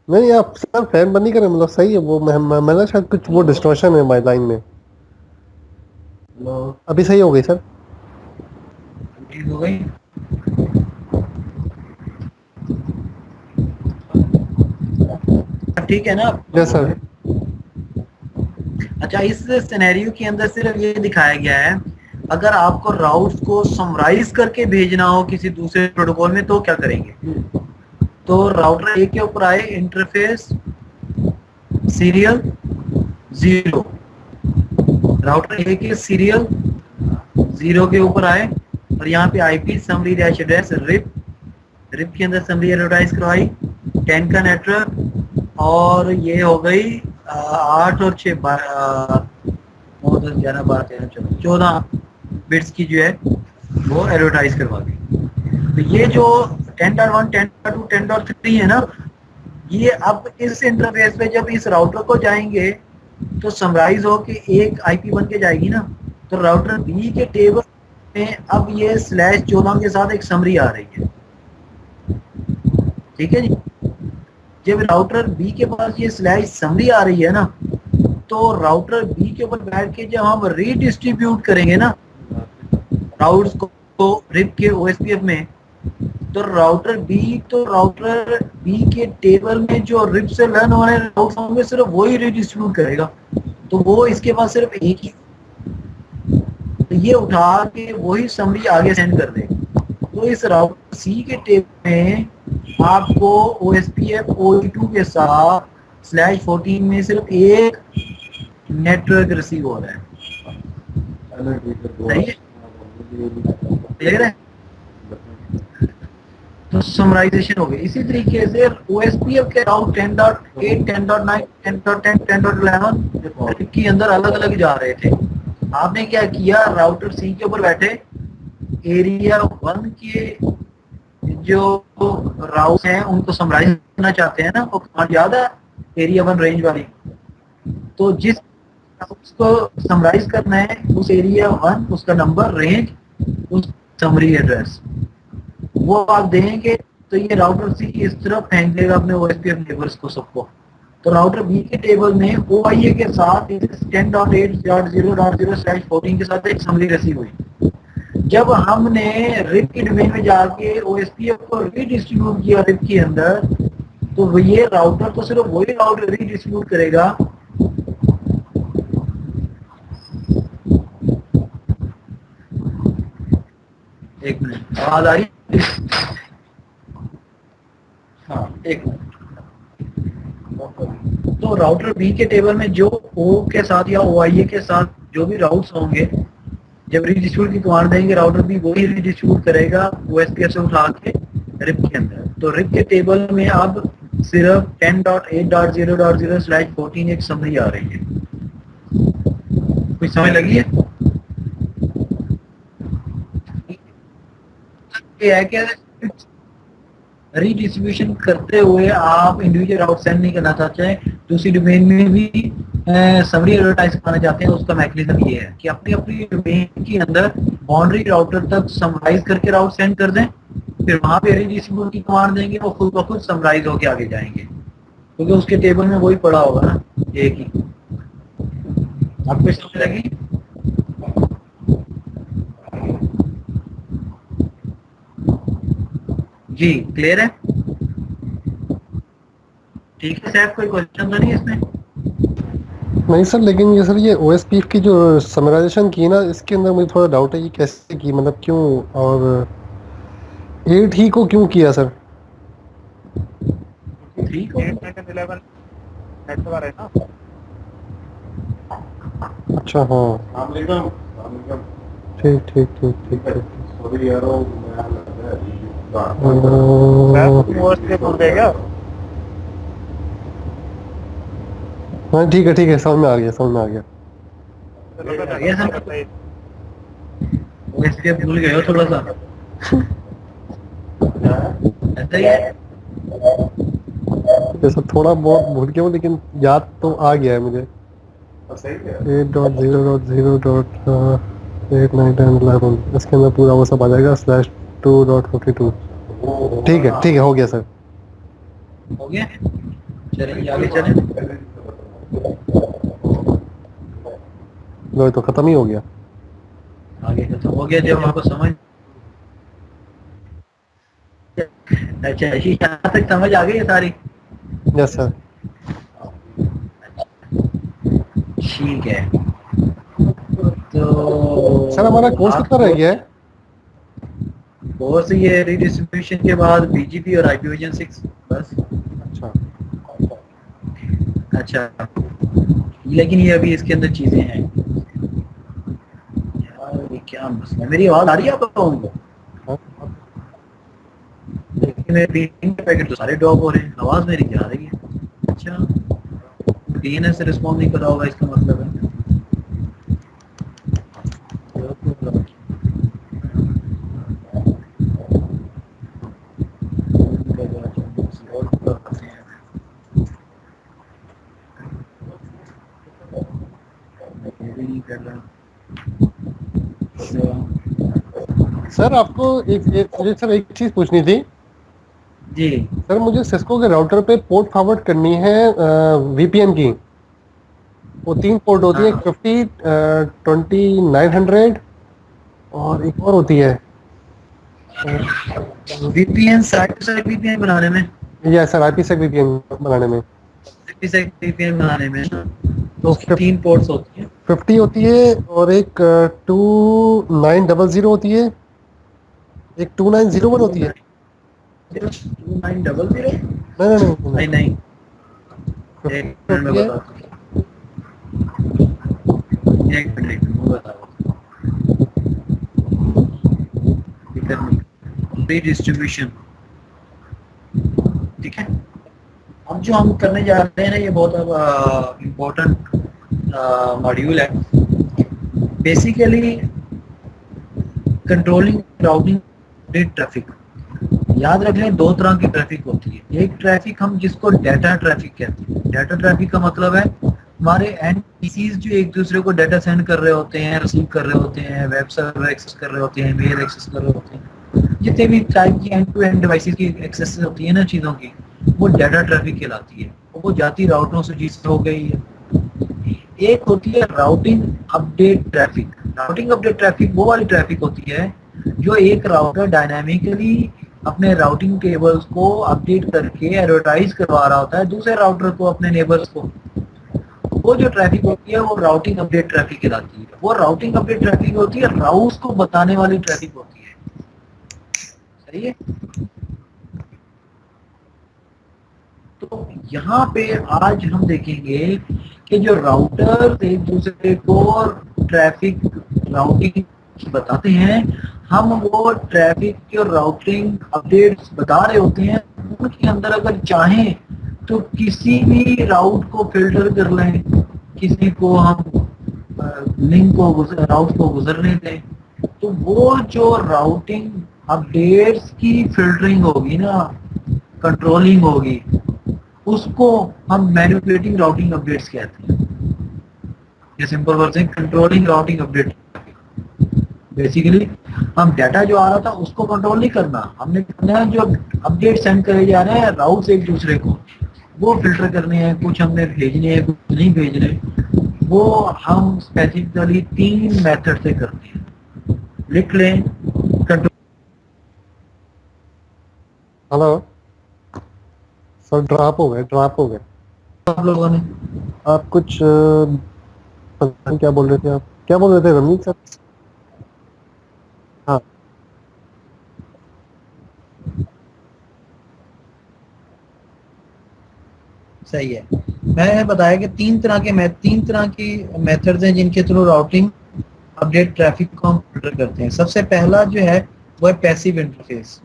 नहीं आप सर फैन बंद नहीं करें, मतलब सही है वो। मैं शायद कुछ वो डिस्टॉर्शन है माई लाइन में। अभी सही हो गई सर। ठीक हो गई। ठीक है ना? Yes sir. अच्छा, इस सिनेरियो के अंदर सिर्फ ये दिखाया गया है, अगर आपको राउट्स को समराइज करके भेजना हो किसी दूसरे प्रोटोकॉल में तो क्या करेंगे? तो राउटर ए के ऊपर आए, इंटरफेस सीरियल 0, राउटर ए के सीरियल 0 के ऊपर आए, और यहाँ पे IP summary dash address RIP, RIP के अंदर समरी एडवर्टाइज करवाई, 10 का नेटवर्क, और ये हो गई 8 और 6 9 10 11 12 13 14 बिट्स की जो है वो एडवर्टाइज करवा दी। तो ये जो 10.1, 10.2, 10.3 है ना, ये अब इस इंटरफेस पे जब इस राउटर को जाएंगे तो समराइज हो के एक आईपी बन के जाएगी ना, तो राउटर बी के टेबल में अब ये /14 के साथ एक समरी आ रही है। ठीक है जी, जब राउटर बी के पास ये /समरी आ रही है ना, तो राउटर बी के ऊपर बैठ के जब हम रीडिस्ट्रीब्यूट करेंगे ना राउट्स को तो रिप के ओएसपीएफ में, तो राउटर बी के टेबल में जो रिप से लर्न होने राउट्स होंगे सिर्फ वही रीडिस्ट्रीब्यूट करेगा, तो वो इसके पास सिर्फ एक ही, तो ये उठा के वही समरी आगे सेंड कर देगा। तो इस राउटर सी के टेबल में आपको OSPF OE2 के साथ /14 में सिर्फ एक नेटवर्क रिसीव हो रहा है। सही है, क्लियर है? तो समराइजेशन हो गई। इसी तरीके से OSPF के राउट 10.8, 10.9, 10.10, 10.11 के अंदर अलग अलग जा रहे थे। आपने क्या किया, राउटर सी के ऊपर बैठे एरिया 1 के जो राउट हैं उनको समराइज करना चाहते हैं ना, वो कमांड याद है एरिया 1 रेंज वाली, तो जिस उसको समराइज करना है उस एरिया 1 उसका नंबर रेंज उस समरी एड्रेस वो आप देंगे, तो ये राउटर सी इस तरफ फेंक देगा अपने OSPF नेबर्स को सबको। तो राउटर बी के टेबल में OIA के साथ 10.8.0.0/14 के साथ एक समरी रिसीव हुई। जब हमने रिप की डोमेन में जाके OSPF को रीडिस्ट्रीब्यूट किया रिप के अंदर, तो ये राउटर तो सिर्फ वही राउटर रीडिस्ट्रीब्यूट करेगा एक मिनट, आवाज आ रही? हाँ, एक मिनट। तो राउटर बी के टेबल में जो ओ के साथ या ओआईए के साथ जो भी राउट्स होंगे, जब रीडिस्ट्रीब्यूट की कमांड देंगे राउटर बी वही रीडिस्ट्रीब्यूट करेगा ओएसपीएफ से उठा के रिप के अंदर। तो रिप के टेबल में अब सिर्फ 10.8.0.0/14 एक समरी आ रही है। कुछ समझ लगी है? ये है कि रीडिस्ट्रीब्यूशन करते हुए आप इंडिविजुअल राउट सेंड नहीं करना चाहते हैं, दूसरी डोमेन में भी समरी एडवर्टाइज करना चाहते हैं। उसका मैकेनिज्म ये है कि अपनी अपनी डोमेन के अंदर बाउंड्री राउटर तक समराइज करके राउट सेंड कर दें, फिर वहां पे रीडिस्ट्रीब्यूट की कमांड देंगे, वो खुद ब खुद समराइज होके आगे जाएंगे, क्योंकि उसके टेबल में वही पड़ा होगा ना एक ही। आपको समझ लगी? जी क्लियर है? ठीक है साहब, कोई क्वेश्चन तो नहीं इसमें? नहीं सर, लेकिन ये सर ये ओएसपीएफ की जो समराइजेशन की ना, इसके अंदर मुझे थोड़ा डाउट है, ये कैसे की, मतलब क्यों, और 8 ही को क्यों किया सर? 3 को 11 नेटवर्क है ना। अच्छा हाँ, वालेकुम। ठीक ठीक ठीक ठीक ठीक। सॉरी यार, वो मैं लग रहा मैं पोस्ट पे बोल देगा। हाँ ठीक है, समझ में आ गया, समझ में आ गया। ये सब इसके भूल गए हो थोड़ा सा, ऐसा ही है। ये सब थोड़ा बहुत भूल गया हूँ, लेकिन याद तो आ गया है मुझे। सही है। 8.0.0.8 9 10 11, इसके अंदर पूरा वो सब आ जाएगा /2.52। ठीक है, हो गया सर। हो गया, चलिए आगे चलें। लो, तो खत्म ही हो गया। आगे खत्म हो गया जब आपको समझ। अच्छा, यहाँ तक समझ आ गई है सारी? Yes sir. ठीक है, तो सर हमारा कोर्स कितना रह गया है? कोर्स ये रीडिस्ट्रीब्यूशन के बाद बीजीपी और IPv6 बस। अच्छा अच्छा, लेकिन ये अभी इसके अंदर चीजें हैं यार। ये क्या मसला है? मेरी आवाज आ रही है आप लोगों को? लेकिन मेरे पीन के पैकेट तो सारे ड्रॉप हो रहे हैं, आवाज मेरी क्या आ रही है? अच्छा, DNS से रिस्पॉन्ड नहीं कर रहा होगा, इसका मतलब है। सर आपको मुझे सर एक चीज पूछनी थी। जी सर मुझे सिस्को के राउटर पे पोर्ट फॉरवर्ड करनी है VPN की। वो 3 पोर्ट होती है, 50 2900 और एक और होती है। VPN साइट से VPN बनाने में, या सर IPsec VPN बनाने में VPN बनाने में तो 3 पोर्ट्स होती हैं। 50 होती है और एक 2900 होती है, एक 2901 होती है। 2900? नहीं नहीं, एक मिनट में बताता हूँ। एक मिनट में बताओ। रीडिस्ट्रीब्यूशन, ठीक है। अब जो हम करने जा रहे हैं ना, ये बहुत इम्पोर्टेंट मॉड्यूल है। Basically controlling routing traffic. याद रख लें, 2 तरह की ट्रैफिक होती है। एक ट्रैफिक हम जिसको डाटा ट्रैफिक कहते हैं। डाटा ट्रैफिक का मतलब है हमारे एंड पीसीज जो एक दूसरे को डाटा सेंड कर रहे होते हैं, रिसीव कर रहे होते हैं, वेब सर्वर एक्सेस कर रहे होते हैं, मेल एक्सेस कर रहे होते हैं, जितने भी टाइप की एंड टू एंड डिवाइसेस की एक्सेस होती है ना चीज़ों की, वो डाटा ट्रैफिक कहलाती है। वो जाती राउटरों से जिस हो गई है। एक होती है routing update traffic. Routing update traffic वो वाली ट्रैफिक होती है जो एक राउटर डायनामिकली अपने राउटिंग टेबल्स को अपडेट करके एडवर्टाइज करवा रहा होता है दूसरे राउटर को, अपने नेबर्स को। वो जो ट्रैफिक होती है वो राउटिंग अपडेट ट्रैफिक कहलाती है। वो राउटिंग अपडेट ट्रैफिक होती है, राउट्स को बताने वाली ट्रैफिक होती है। सही है? तो यहाँ पे आज हम देखेंगे कि जो राउटर एक दूसरे को ट्रैफिक राउटिंग बताते हैं, हम वो ट्रैफिक और राउटिंग अपडेट्स बता रहे होते हैं, उनके अंदर अगर चाहें तो किसी भी राउट को फिल्टर कर लें, किसी को हम लिंक को राउट को गुजरने दें, तो वो जो राउटिंग अपडेट्स की फिल्टरिंग होगी ना, कंट्रोलिंग होगी, उसको हम मैनिपुलेटिंग राउटिंग अपडेट्स कहते हैं। ये सिंपल वर्ड है, कंट्रोलिंग राउटिंग अपडेट। बेसिकली हम डाटा जो आ रहा था उसको कंट्रोल नहीं करना, हमने करना है जो अपडेट सेंड करे जा रहे हैं राउट एक दूसरे को, वो फिल्टर करने हैं, कुछ हमने भेजने हैं, कुछ नहीं भेजने। वो हम स्पेसिफिकली 3 मेथड से करते हैं। लिख लें, कंट्रोल। हेलो सर, ड्रॉप हो गए आप लोगों ने आप कुछ पता नहीं क्या बोल रहे थे, आप क्या बोल रहे थे रमनीत सर? हाँ, सही है। मैंने बताया कि 3 तरह की मेथड्स हैं जिनके थ्रू राउटिंग अपडेट ट्रैफिक को हम फिल्टर करते हैं। सबसे पहला जो है वो है पैसिव इंटरफेस।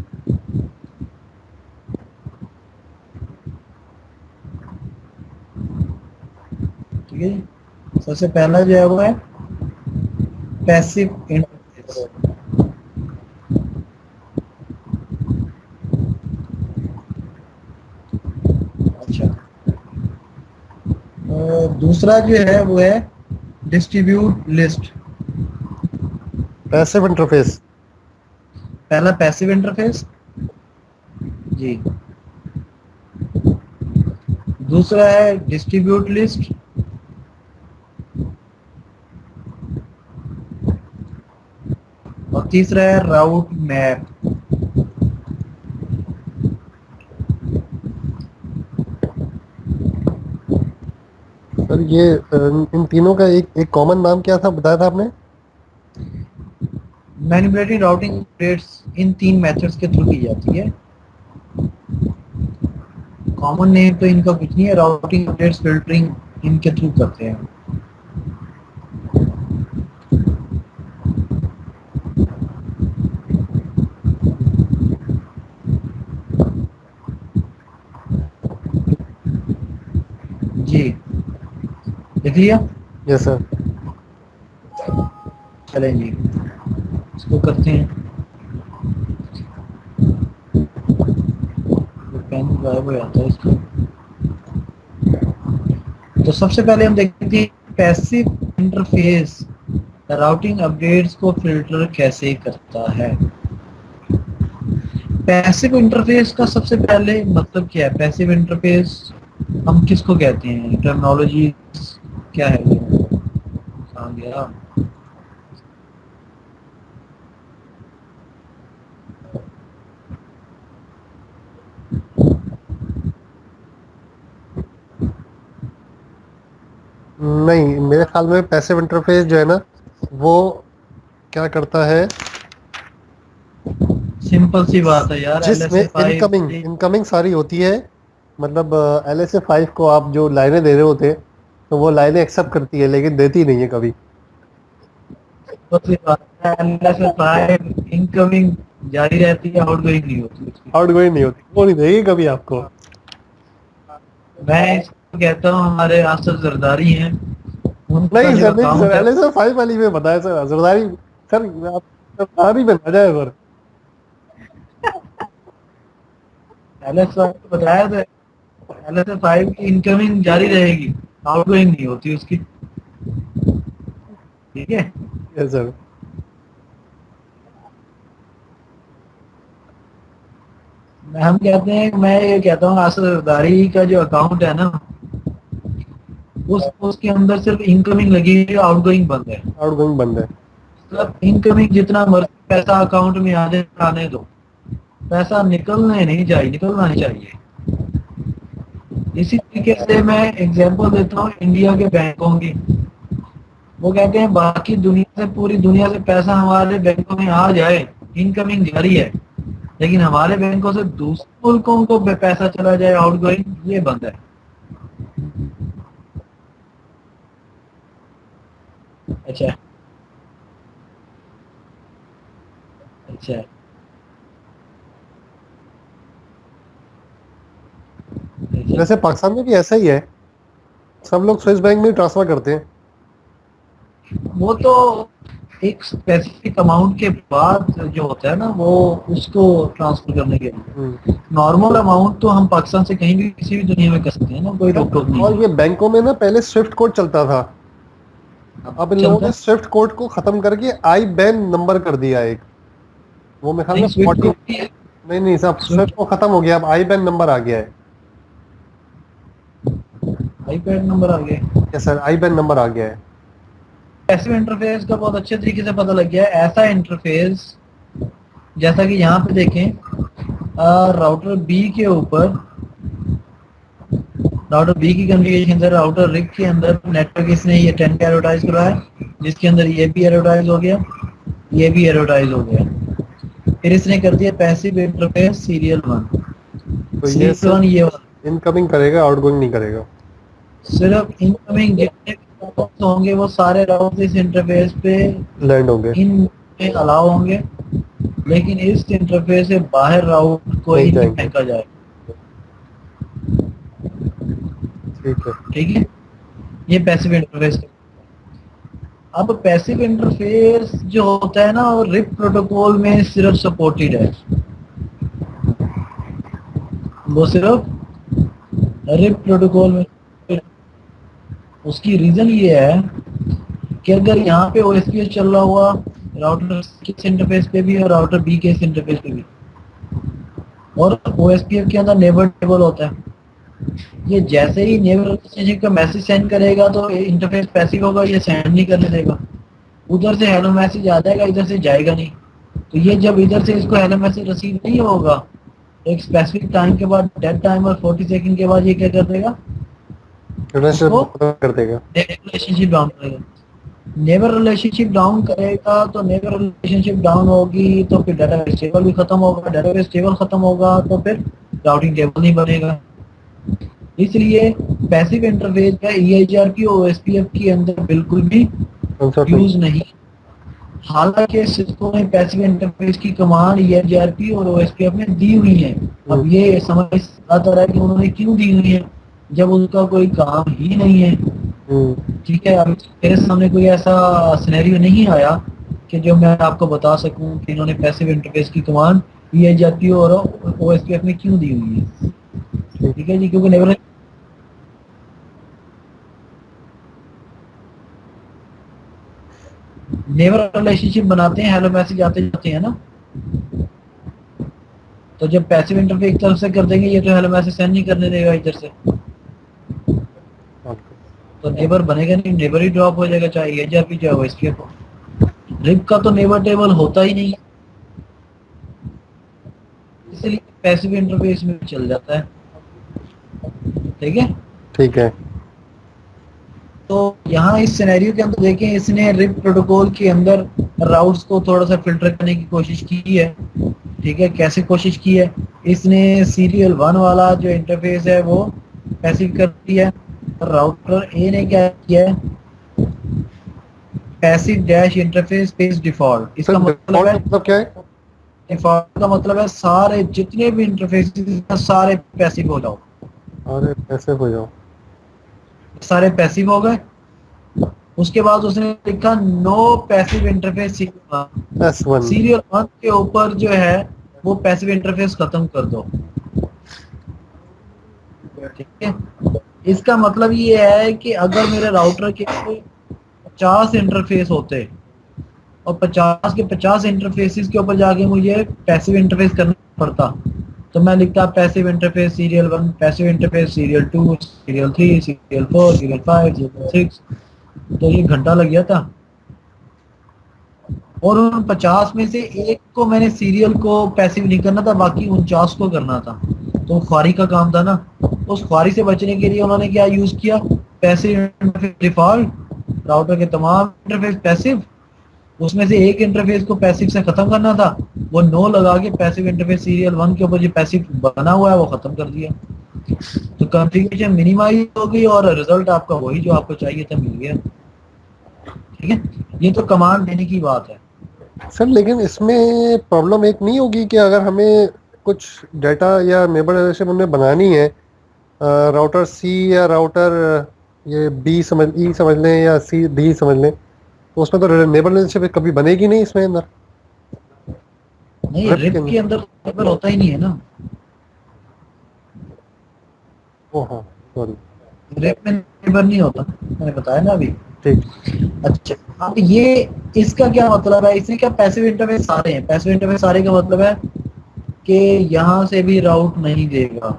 ठीक है जी, सबसे पहला जो है वो है पैसिव इंटरफेस। अच्छा, दूसरा जो है वो है डिस्ट्रीब्यूट लिस्ट। Passive interface. पहला पैसिव इंटरफेस जी, दूसरा है डिस्ट्रीब्यूट लिस्ट, और तीसरा है राउट मैप। सर ये इन तीनों का एक कॉमन नाम क्या था, बताया था आपने? Manipulating routing updates in 3 methods के थ्रू की जाती है। कॉमन नेम तो इनका कुछ नहीं है, राउटिंग अपडेट्स फिल्टरिंग इनके थ्रू करते हैं। जी, देख लिया? Yes sir. चलें जी, इसको करते हैं। पेन गायब हो जाता है इसका। तो सबसे पहले हम देखते हैं पैसिव इंटरफेस राउटिंग अपडेट्स को फिल्टर कैसे करता है। पैसिव इंटरफेस का सबसे पहले मतलब क्या है? पैसिव इंटरफेस हम किसको कहते हैं? टर्मिनोलॉजी क्या है ये? आ गया। नहीं, मेरे ख्याल में पैसिव इंटरफेस जो है ना, वो क्या करता है, सिंपल सी बात है यार, जिसमें इनकमिंग सारी होती है, मतलब LSA5 को आप जो लाइनें दे रहे होते हैं तो वो लाइनें एक्सेप्ट करती है लेकिन देती नहीं है कभी। इनकमिंग जारी रहती है, आउटगोइंग नहीं होती उसकी। आउटगोइंग नहीं होती, वो नहीं देगी कभी आपको। मैं इसको कहता हूँ, हमारे आसफ जरदारी हैं, उनका नहीं जो सर, नहीं account सर, है, LSA5 वाली में बताया सर, जरदारी सर, आप जरदारी में मजा है सर। LSA को बताया था, LSA5 की इनकमिंग जारी रहेगी, आउटगोइंग नहीं होती उसकी। ठीक है, यस सर। हम कहते हैं, मैं ये कहता हूँ आसफ जरदारी का जो अकाउंट है ना, उसके अंदर सिर्फ इनकमिंग लगी है, आउटगोइंग बंद है। आउटगोइंग बंद है। मतलब इनकमिंग जितना मर्जी पैसा अकाउंट में आ जाए, आने दो, पैसा निकलना नहीं चाहिए। इसी तरीके से मैं एग्जांपल देता हूँ इंडिया के बैंकों की। वो कहते हैं बाकी दुनिया से, पूरी दुनिया से पैसा हमारे बैंकों में आ जाए, इनकमिंग जारी है, लेकिन हमारे बैंकों से दूसरे मुल्कों को पैसा चला जाए आउटगोइंग, ये बंद है। अच्छा अच्छा अच्छा। वैसे पाकिस्तान में भी ऐसा ही है, सब लोग स्विस बैंक में ट्रांसफर करते हैं। वो तो एक स्पेसिफिक अमाउंट के बाद जो होता है ना, वो उसको ट्रांसफर करने के लिए। नॉर्मल अमाउंट तो हम पाकिस्तान से कहीं भी किसी भी दुनिया में कर सकते हैं ना, कोई रोक टोक नहीं और है। ये बैंकों में ना पहले स्विफ्ट कोड चलता था, अब इन लोगों चलता ने स्विफ्ट कोड को खत्म करके आई बैन नंबर कर दिया एक, वो मेरे ख्याल नहीं, में स्विफ्ट 40। कोड भी है। नहीं नहीं सब स्विफ्ट स्विफ्ट को खत्म हो गया, अब आई बैन नंबर आ गया है। आईपैड नंबर आ गए। यस सर, आई बैन नंबर आ गया है। पैसिव इंटरफेस का बहुत अच्छे तरीके से पता लग गया है। ऐसा इंटरफेस जैसा कि यहाँ पे देखें, राउटर बी के ऊपर, राउटर बी की कॉन्फ़िगरेशन के अंदर राउटर रिग के अंदर नेटवर्क इसने ये 10 का एडवर्टाइज करा है, जिसके अंदर ये भी एडवर्टाइज हो गया, ये भी एडवर्टाइज हो गया। फिर इसने कर दिया पैसिव इंटरफेस सीरियल 1। तो ये सीरियल 1 ये वाला इनकमिंग करेगा, आउटगोइंग नहीं करेगा। सिर्फ इनकमिंग जितने भी routes होंगे वो सारे राउट इस इंटरफेस पे लैंड होंगे, इन में अलाउ होंगे, लेकिन इस इंटरफेस से बाहर राउट को नहीं ही नहीं जाएंगे। फेंका जाए। ठीक है। ठीक है, ये पैसिव इंटरफेस। अब पैसिव इंटरफेस जो होता है ना, वो रिप प्रोटोकॉल में सिर्फ सपोर्टेड है। वो सिर्फ रिप प्रोटोकॉल में। उसकी रीजन ये है कि अगर यहाँ पे ओएसपीएफ चल रहा हुआ राउटर के इस इंटरफेस पे भी और राउटर बी के इस इंटरफेस पे भी, और ओएसपीएफ के अंदर नेबर टेबल होता है, ये जैसे ही नेबर रिलेशनशिप का मैसेज सेंड करेगा तो इंटरफेस पैसिव होगा, ये सेंड नहीं करने देगा। उधर से हेलो मैसेज आ जाएगा, इधर से जाएगा नहीं। तो ये जब इधर से इसको हेलो मैसेज रिसीव नहीं होगा, एक स्पेसिफिक टाइम के बाद, डेड टाइम और 40 सेकंड के बाद, ये क्या कर देगा, रिलेशनशिप उसको खत्म कर देगा। रिलेशनशिप डाउन करेगा। नेबर रिलेशनशिप डाउन करेगा तो नेबर रिलेशनशिप डाउन होगी तो फिर डेटाबेस टेबल भी खत्म होगा, डेटाबेस टेबल खत्म होगा तो फिर राउटिंग टेबल नहीं बनेगा। इसलिए पैसिव इंटरफेस का EIGRP और OSPF के अंदर बिल्कुल भी यूज नहीं। हालांकि सिस्को ने पैसिव इंटरफेस की कमांड EIGRP और OSPF में दी हुई है। अब ये समझ आता है कि उन्होंने क्यों दी हुई है जब उनका कोई काम ही नहीं है। ठीक है, अब मेरे सामने कोई ऐसा सिनेरियो नहीं आया कि जो मैं आपको बता सकूं कि इन्होंने पैसिव इंटरफेस की कमांड EIGRP और OSPF में क्यों दी हुई है। ठीक है जी, क्योंकि नेवर रिलेशनशिप बनाते हैं, हेलो मैसेज आते जाते हैं ना, तो जब पैसिव इंटरफेस एक तरफ से कर देंगे, ये तो हेलो मैसेज सेंड नहीं करने देगा इधर से, तो नेबर बनेगा नहीं, नेबर ही ड्रॉप हो जाएगा, चाहे EIGRP चाहे OSPF हो। रिप का तो नेबर टेबल होता ही नहीं है, इसलिए पैसिव इंटरफेस में चल जाता है। ठीक है, ठीक है। तो यहाँ इस सिनेरियो के अंदर देखें, इसने रिप प्रोटोकॉल के अंदर राउट्स को थोड़ा सा फिल्टर करने की कोशिश की है। ठीक है, कैसे कोशिश की है, इसने सीरियल 1 वाला जो इंटरफेस है वो पैसिव कर दिया। राउटर ए ने क्या किया है, passive dash interface page default. इसका मतलब क्या है? डिफॉल्ट का मतलब है सारे जितने भी इंटरफेसेस सारे पैसिव हो जाओ। अरे पैसे हो जाओ, सारे पैसिव हो गए। उसके बाद उसने लिखा नो पैसिव इंटरफेस सीरियल 1 के ऊपर जो है वो पैसिव इंटरफेस खत्म कर दो। ठीक है, इसका मतलब ये है कि अगर मेरे राउटर के 50 इंटरफेस होते और 50 के 50 इंटरफेसेस के ऊपर जाके मुझे पैसिव इंटरफेस करना पड़ता, तो मैं लिखता passive interface serial 1, passive interface serial 2, serial 3, serial 4, serial 5, serial 6, तो ये घंटा लग गया था। और उन 50 में से एक को मैंने सीरियल को पैसिव नहीं करना था, बाकी 49 को करना था, तो ख्वारी का काम था ना। उस ख्वारी से बचने के लिए उन्होंने क्या यूज किया, पैसिव इंटरफेस डिफॉल्ट, राउटर के तमाम इंटरफेस पैसिव उसमें से एक इंटरफेस को पैसिव से खत्म करना था, वो नो लगा के पैसिव इंटरफेस सीरियल 1 के ऊपर जो पैसिव बना हुआ है वो खत्म कर दिया। तो कॉन्फ़िगरेशन मिनिमाइज हो गई और रिजल्ट आपका वही जो आपको चाहिए था मिल गया। ठीक है, ये तो कमांड देने की बात है। सर लेकिन इसमें प्रॉब्लम एक नहीं होगी कि अगर हमें कुछ डाटा या नेबर रिलेशन हमने बनानी है, राउटर सी या राउटर ये बी समझ ई समझ लें या सी डी समझ लें, तो उसमें तो नेबर रिलेशनशिप कभी बनेगी नहीं इसमें अंदर। नहीं, रिप रिप के अंदर नेबर होता ही नहीं है ना। ओह हाँ सॉरी, रिप में नेबर नहीं होता, मैंने बताया ना अभी। ठीक। अच्छा, अब ये इसका क्या मतलब है, इसमें क्या पैसिव इंटरफेस सारे हैं। पैसिव इंटरफेस सारे का मतलब है कि यहां से भी राउट नहीं देगा,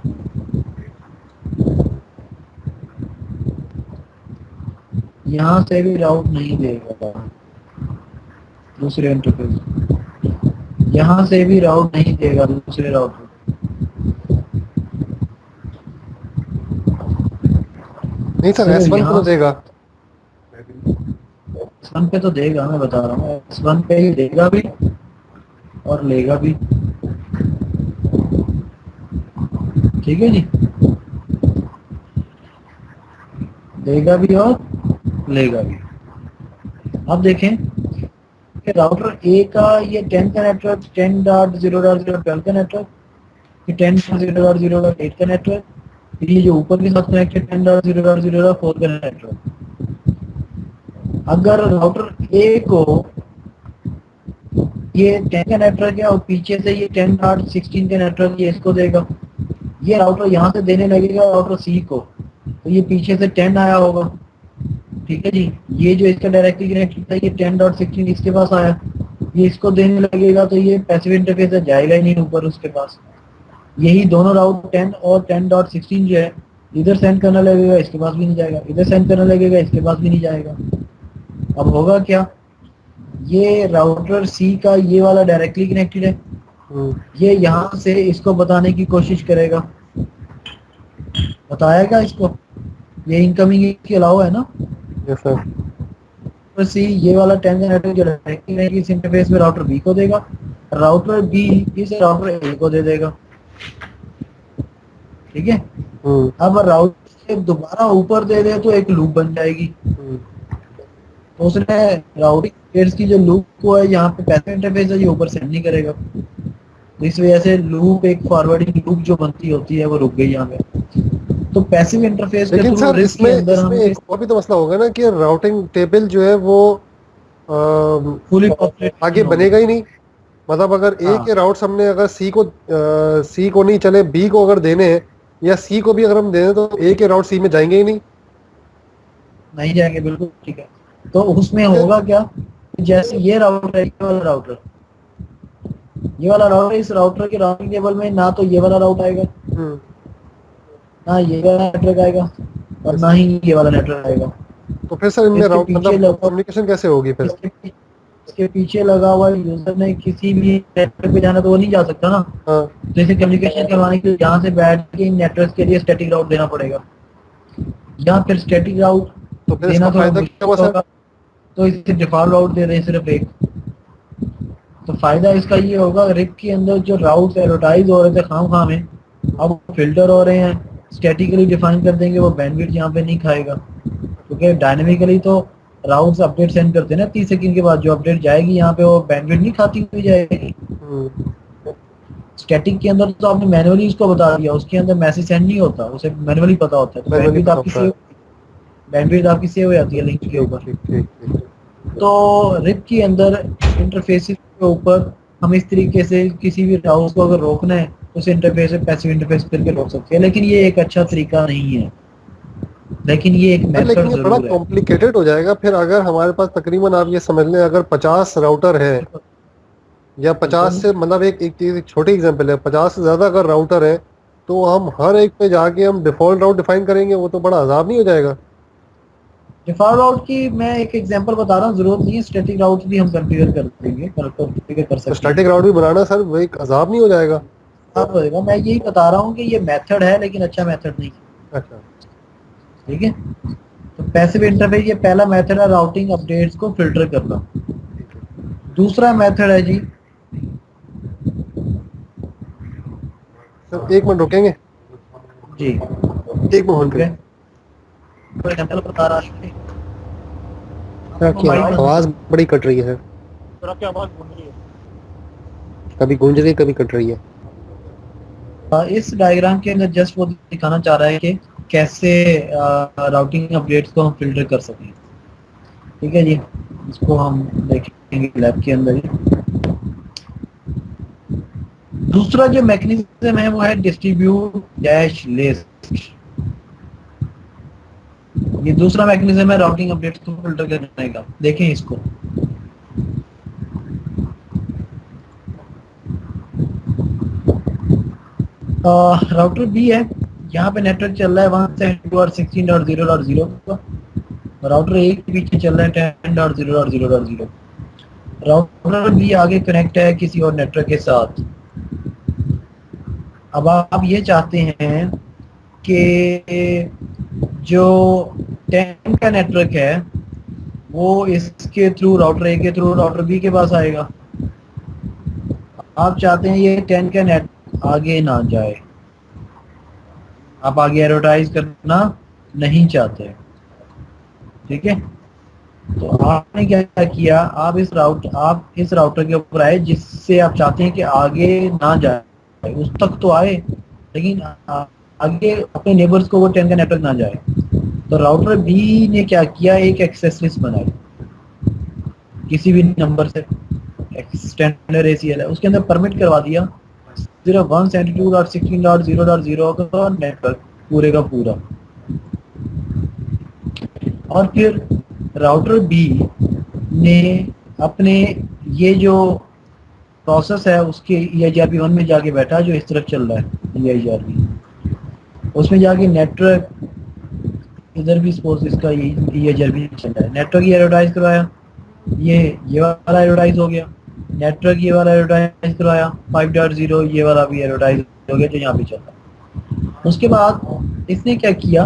यहां से भी राउट नहीं देगा दूसरे इंटरफेस, यहां से भी राउट नहीं देगा दूसरे राउटर। नहीं सर सिर्फ S1 को यहाँ तो देगा। S1 पे तो देगा, मैं बता रहा हूँ S1 पे ही देगा भी और लेगा भी। ठीक है जी, देगा भी और लेगा भी। अब देखें कि राउटर ए का ये 10 का नेटवर्क, 10.0.0.12 का नेटवर्क, ये 10.0.0.8 का नेटवर्क, फिर ये जो ऊपर के साथ कनेक्टेड 10.0.0.4 का नेटवर्क। अगर राउटर ए को ये 10 का नेटवर्क है और पीछे से ये 10.16 का नेटवर्क ये इसको देगा, ये राउटर यहाँ से देने लगेगा राउटर सी को, तो ये पीछे से 10 आया होगा। ठीक है जी, ये जो इसका डायरेक्टली कनेक्टेड था ये 10.16 इसके पास आया, ये इसको देने लगेगा, तो ये पैसिव इंटरफेस है, जाएगा ही नहीं ऊपर उसके पास। यही दोनों राउट 10 और 10.16 जो है इधर सेंड करने लगेगा, इसके पास भी नहीं जाएगा, इधर सेंड करने लगेगा, इसके पास भी नहीं जाएगा। अब होगा क्या, ये राउटर सी का ये वाला डायरेक्टली कनेक्टेड है, ये यहाँ से इसको बताने की कोशिश करेगा, बताएगा इसको, ये इनकमिंग के अलावा है ना। Yes sir. सी ये वाला 10 का नेटवर्क जो डायरेक्टली है इस इंटरफेस में राउटर बी को देगा, राउटर बी इस राउटर ए को दे देगा। ठीक है, अब राउटर से दोबारा ऊपर दे दे तो एक लूप बन जाएगी। तो उसने राउटिंग पेयर्स की जो लूप को है यहाँ पे पैसिव इंटरफेस है ये ऊपर सेंड नहीं करेगा, तो इस वजह से लूप एक फॉरवर्डिंग लूप जो बनती होती है वो रुक गई यहाँ पे। तो पैसिव इंटरफेस के लेकिन थ्रू सर रिस्क के अंदर इसमें हम एक और भी तो मसला होगा ना कि राउटिंग टेबल जो है वो फुली पॉपुलेट आगे बनेगा ही नहीं। मतलब अगर ए के राउट्स हमने अगर सी को नहीं चले बी को अगर देने हैं, या सी को भी अगर हम देने तो ए के राउट सी में जाएंगे ही नहीं जाएंगे। बिल्कुल ठीक है, तो उसमें होगा क्या, जैसे ये राउटर है, ये वाला राउटर इस राउटर के राउटिंग टेबल में ना तो ये वाला राउट आएगा, ना ये वाला नेटवर्क आएगा और ना ही ये वाला नेटवर्क आएगा। तो फिर सर इनमें राउट मतलब कम्युनिकेशन कैसे होगी फिर? इसके पीछे लगा हुआ यूजर ने किसी भी नेटवर्क पे जाना तो वो नहीं जा सकता ना। तो इसे कम्युनिकेशन करवाने के लिए यहाँ से बैठ के इन नेटवर्क के लिए स्टैटिक राउट देना पड़ेगा, या फिर स्टैटिक राउट तो फिर देना इसका फायदा क्या हुआ सर? तो इसे डिफॉल्ट राउट दे रहे हैं सिर्फ एक। तो फायदा इसका ये होगा, रिप के अंदर जो राउट्स एडवर्टाइज हो रहे थे खाम में, अब फिल्टर हो रहे हैं, स्टैटिकली डिफाइन कर देंगे, वो बैंडविड्थ यहाँ पे नहीं खाएगा, क्योंकि डायनेमिकली तो राउट्स अपडेट सेंड करते हैं ना 30 सेकंड के बाद, जो अपडेट जाएगी यहाँ पे वो बैंडविड्थ नहीं खाती हुई जाएगी। स्टैटिक के अंदर तो आपने मैनुअली उसको बता दिया, उसके अंदर मैसेज सेंड नहीं होता, उसे मैनुअली पता होता है, तो बैंडविड्थ आपकी सेव हो जाती है लिंक के ऊपर। तो रिप के अंदर इंटरफेसेस के ऊपर हम इस तरीके से किसी भी राउट को अगर रोकना है तो उस इंटरफेस से पैसिव इंटरफेस करके रोक सकते हैं, लेकिन ये एक अच्छा तरीका नहीं है, लेकिन ये एक मेथड लेकिन ये बड़ा कॉम्प्लिकेटेड हो जाएगा फिर। अगर हमारे पास तकरीबन आप ये समझ लें अगर 50 राउटर है, या 50 से मतलब एक छोटी एग्जांपल है, 50 से ज्यादा अगर राउटर है तो हम हर एक पे जाके हम डिफॉल्ट राउट डिफाइन करेंगे, वो तो बड़ा अजाब नहीं हो जाएगा? डिफॉल्ट राउट की मैं एक एग्जांपल बता रहा हूँ, जरूरत नहीं है स्टैटिक राउट भी हम कॉन्फ़िगर कर देंगे, कॉन्फ़िगर कर सकते हैं। स्टैटिक राउट भी बनाना सर वो एक अजाब नहीं हो जाएगा? होगा, मैं यही बता रहा हूँ कि ये मेथड है लेकिन अच्छा मेथड नहीं। अच्छा ठीक है, तो पैसिव इंटरफेस ये पहला मेथड है राउटिंग अपडेट्स को फिल्टर करना। दूसरा मेथड है जी, सर एक मिनट रुकेंगे, जी एक मिनट ठीक है। कोई एग्जांपल बता रहा है। सर आपकी आवाज बड़ी कट रही है सर, सर आपकी आवाज घूम रही है। कभी गूंज रही है कभी कट रही है। इस डायग्राम के अंदर जस्ट वो दिखाना चाह रहा है कि कैसे राउटिंग अपडेट्स को हम फिल्टर कर सकें। ठीक है जी, इसको हम देखेंगे लैब के अंदर ही। दूसरा जो मैकेनिज्म है वो है डिस्ट्रीब्यूट डैश लिस्ट। ये दूसरा मैकेनिज्म है राउटिंग अपडेट्स को फिल्टर करने का। देखें इसको, राउटर बी है, यहाँ पे नेटवर्क चल रहा है 172.16.0.0 का। राउटर ए के पीछे चल रहा है 10.0.0.0। राउटर बी आगे कनेक्ट है किसी और नेटवर्क के साथ। अब आप ये चाहते हैं कि जो 10 का नेटवर्क है वो इसके थ्रू राउटर ए के थ्रू राउटर बी के पास आएगा। आप चाहते हैं ये 10 का नेट आगे ना जाए, आप आगे एडवर्टाइज करना नहीं चाहते, ठीक है। तो आपने क्या किया, आप इस राउटर के ऊपर आए जिससे आप चाहते हैं कि आगे ना जाए, उस तक तो आए लेकिन आगे अपने नेबर्स को वो 10 का नेटवर्क ना जाए। तो राउटर बी ने क्या किया, एक एक्सेस लिस्ट बनाई किसी भी नंबर से, स्टैंडर्ड ACL है, उसके अंदर परमिट करवा दिया सिर्फ 172.16.0.0 का नेटवर्क पूरे का पूरा। और फिर राउटर बी ने अपने ये जो प्रोसेस है उसके EIGRP1 में जाके बैठा जो इस तरफ चल रहा है EIGRP, उसमें जाके नेटवर्क इधर भी सपोज इसका EIGRP चल रहा है, नेटवर्क ये एडवर्टाइज करवाया, ये वाला एडवर्टाइज हो गया, नेटवर्क ये वाला एडवर्टाइज करवाया 5.0, ये वाला भी एडवर्टाइज हो गया जो यहाँ पे चल रहा है। उसके बाद इसने क्या किया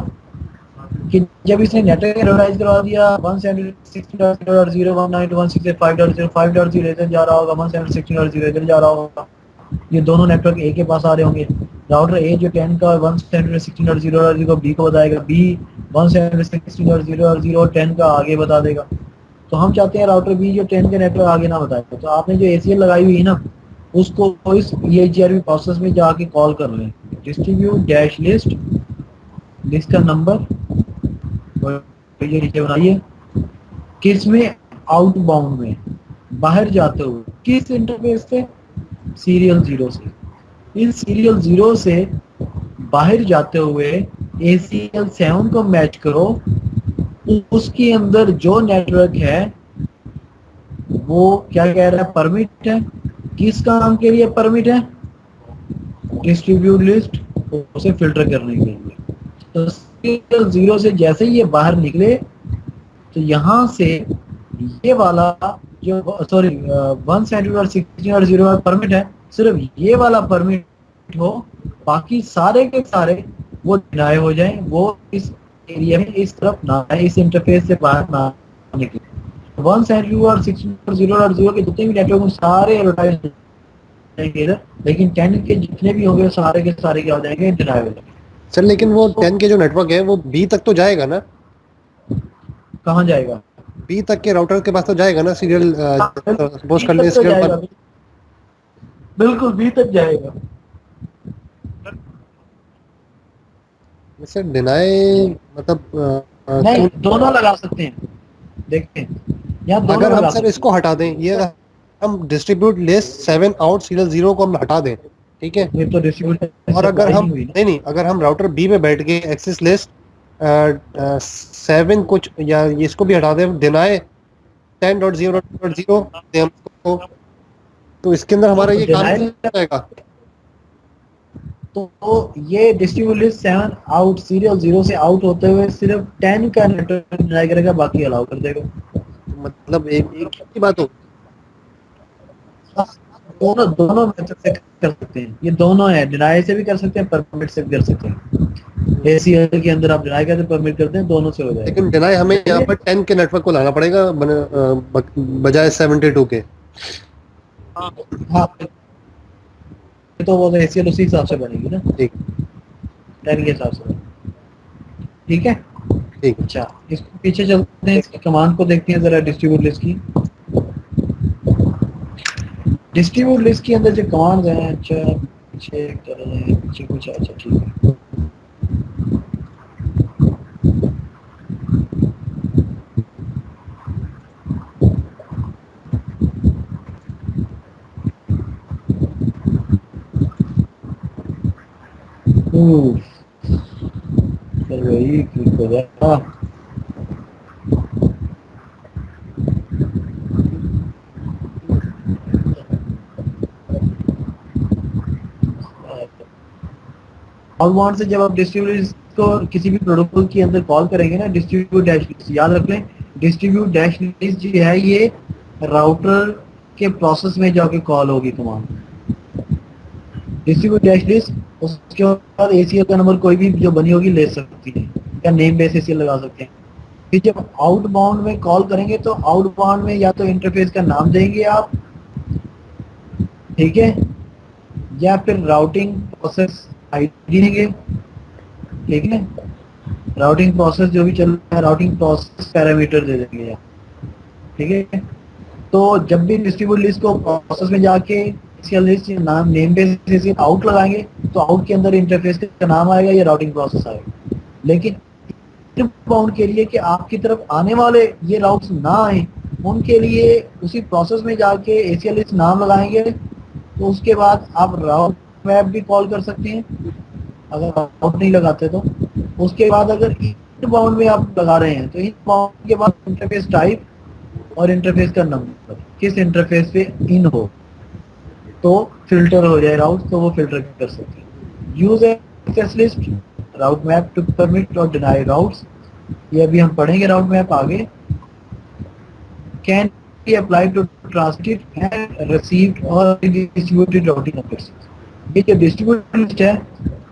कि जब इसने नेटवर्क एडवर्टाइज करवा दिया 172.16.0.0 192.168.5.0 इधर जा रहा होगा, 172.16.0 इधर जा रहा होगा, ये दोनों नेटवर्क ए के पास आ रहे होंगे। राउटर ए जो 10 का 172.16.0.0 को बी को बताएगा, बी 172.16.0.0 10 का आगे बता देगा। तो हम चाहते हैं राउटर बी जो 10 का नेटवर्क आगे ना बताए। तो आपने जो ACL लगाई हुई है ना, उसको इस EIGRP प्रोसेस में जाके कॉल कर लें, डिस्ट्रीब्यूट डैश लिस्ट, लिस्ट का नंबर ये नीचे बनाइए, किस में, आउटबाउंड में, बाहर जाते हुए, किस इंटरफेस से, सीरियल 0 से। इस सीरियल 0 से बाहर जाते हुए ACL 7 को मैच करो, उसके अंदर जो नेटवर्क है वो क्या कह रहा है, परमिट है। किस काम के लिए परमिट है, डिस्ट्रीब्यूट लिस्ट, उसे फिल्टर करने के लिए। तो सीरियल 0 से जैसे ही ये बाहर निकले तो यहाँ से ये वाला जो 172.16.0 परमिट है, सिर्फ ये वाला परमिट हो, बाकी सारे के सारे वो डिनाई हो जाए, वो इस एरिया में इस तरफ ना आए, इस इंटरफेस से बाहर ना निकले। 172.16.0.0 के जितने भी नेटवर्क हैं सारे एडवर्टाइज जाएंगे इधर, लेकिन 10 के जितने भी होंगे सारे के सारे क्या हो जाएंगे, डिनाई हो जाएंगे। सर लेकिन वो 10 के जो नेटवर्क है वो बी तक तो जाएगा ना, कहाँ जाएगा, बी तक के राउटर के पास तो जाएगा ना, सीरियल सपोज कर ले बी तक तो इसके जाएगा, ऊपर। बिल्कुल बी तक जाएगा। सर डिनाई मतलब नहीं, दोनों लगा सकते हैं, देखें यहाँ दोनों अगर लगा हम सकते सर इसको हटा दें, ये हम डिस्ट्रीब्यूट लिस्ट 7 आउट सीरियल 0 को हम हटा दें, ठीक है, हैं। ये तो डिस्ट्रीब्यूटर और अगर हम नहीं अगर हम राउटर बी में बैठ के एक्सेस लिस्ट 7 कुछ या इसको भी हटा दें, डिनाई 10.0.0 दे हम इसको, तो इसके अंदर हमारा ये काम नहीं जाएगा। तो ये डिस्ट्रीब्यूट लिस्ट 7 आउट सीरियल 0 से आउट होते हुए सिर्फ 10 का नेटवर्क डिनाई करेगा, बाकी अलाउ कर देगा। मतलब एक ही बात हो, दोनों मेथड से कर सकते हैं, ये दोनों है, डिनाई से भी कर सकते हैं, परमिट से भी कर सकते हैं। ACL के अंदर आप डिनाई करते हैं, परमिट करते हैं, दोनों से हो जाएगा। लेकिन डिनाई हमें यहाँ पर 10 के नेटवर्क को लाना पड़ेगा बजाय 72 के। हाँ, तो वो ACL उसी हिसाब से बनेगी ना, ठीक 10 के हिसाब से। ठीक है, ठीक। अच्छा इसको पीछे चलते हैं, इसकी कमांड को देखते हैं जरा, डिस्ट्रीब्यूट लिस्ट की। डिस्ट्रीब्यूट लिस्ट के अंदर जो कमांड हैं, अच्छा पीछे कर रहे हैं, पीछे कुछ, अच्छा ठीक है। चल वही क्लिक हो गया। आउटबाउंड से जब आप डिस्ट्रीब्यूट को किसी भी प्रोटोकॉल के अंदर कॉल करेंगे ना, डिस्ट्रीब्यूट डैश लिस्ट याद रख लें, डिस्ट्रीब्यूट डैश लिस्ट जो है ये राउटर के प्रोसेस में जाके कॉल होगी कमांड। डिस्ट्रीब्यूट डैश लिस्ट, उसके बाद ACL का नंबर कोई भी जो बनी होगी ले सकती है, या नेम बेस ACL लगा सकते हैं। फिर जब आउटबाउंड में कॉल करेंगे तो आउटबाउंड में या तो इंटरफेस का नाम देंगे आप, ठीक है, या फिर राउटिंग प्रोसेस आईडी देंगे, ठीक है, राउटिंग प्रोसेस जो भी चल रहा है राउटिंग प्रोसेस पैरामीटर दे देंगे, ठीक है। तो जब भी डिस्ट्रीब्यूट लिस्ट को प्रोसेस में जाके ACL लिस्ट नाम नेम बेस आउट लगाएंगे तो आउट के अंदर इंटरफेस का नाम आएगा या राउटिंग प्रोसेस आएगा। लेकिन इनबाउंड के लिए कि आपकी तरफ आने वाले ये राउट्स ना आए, उनके लिए उसी प्रोसेस में जाके ACL लिस्ट नाम लगाएंगे, तो उसके बाद आप राउट मैप भी कॉल कर सकते हैं अगर राउट नहीं लगाते तो। उसके बाद अगर इनबाउंड में आप लगा रहे हैं तो इनबाउंड के बाद इंटरफेस टाइप और इंटरफेस का नंबर, किस इंटरफेस पे इन हो तो फिल्टर हो जाए राउट, तो वो फिल्टर कर सकते हैं। Use access list, route map to permit और डिनाई राउट्स, ये अभी हम पढ़ेंगे राउट मैप आगे। Can be applied to transmitted and received और डिस्ट्रीब्यूटेड राउटिंग ऑब्जेक्ट्स। ये जो डिस्ट्रीब्यूटेड लिस्ट है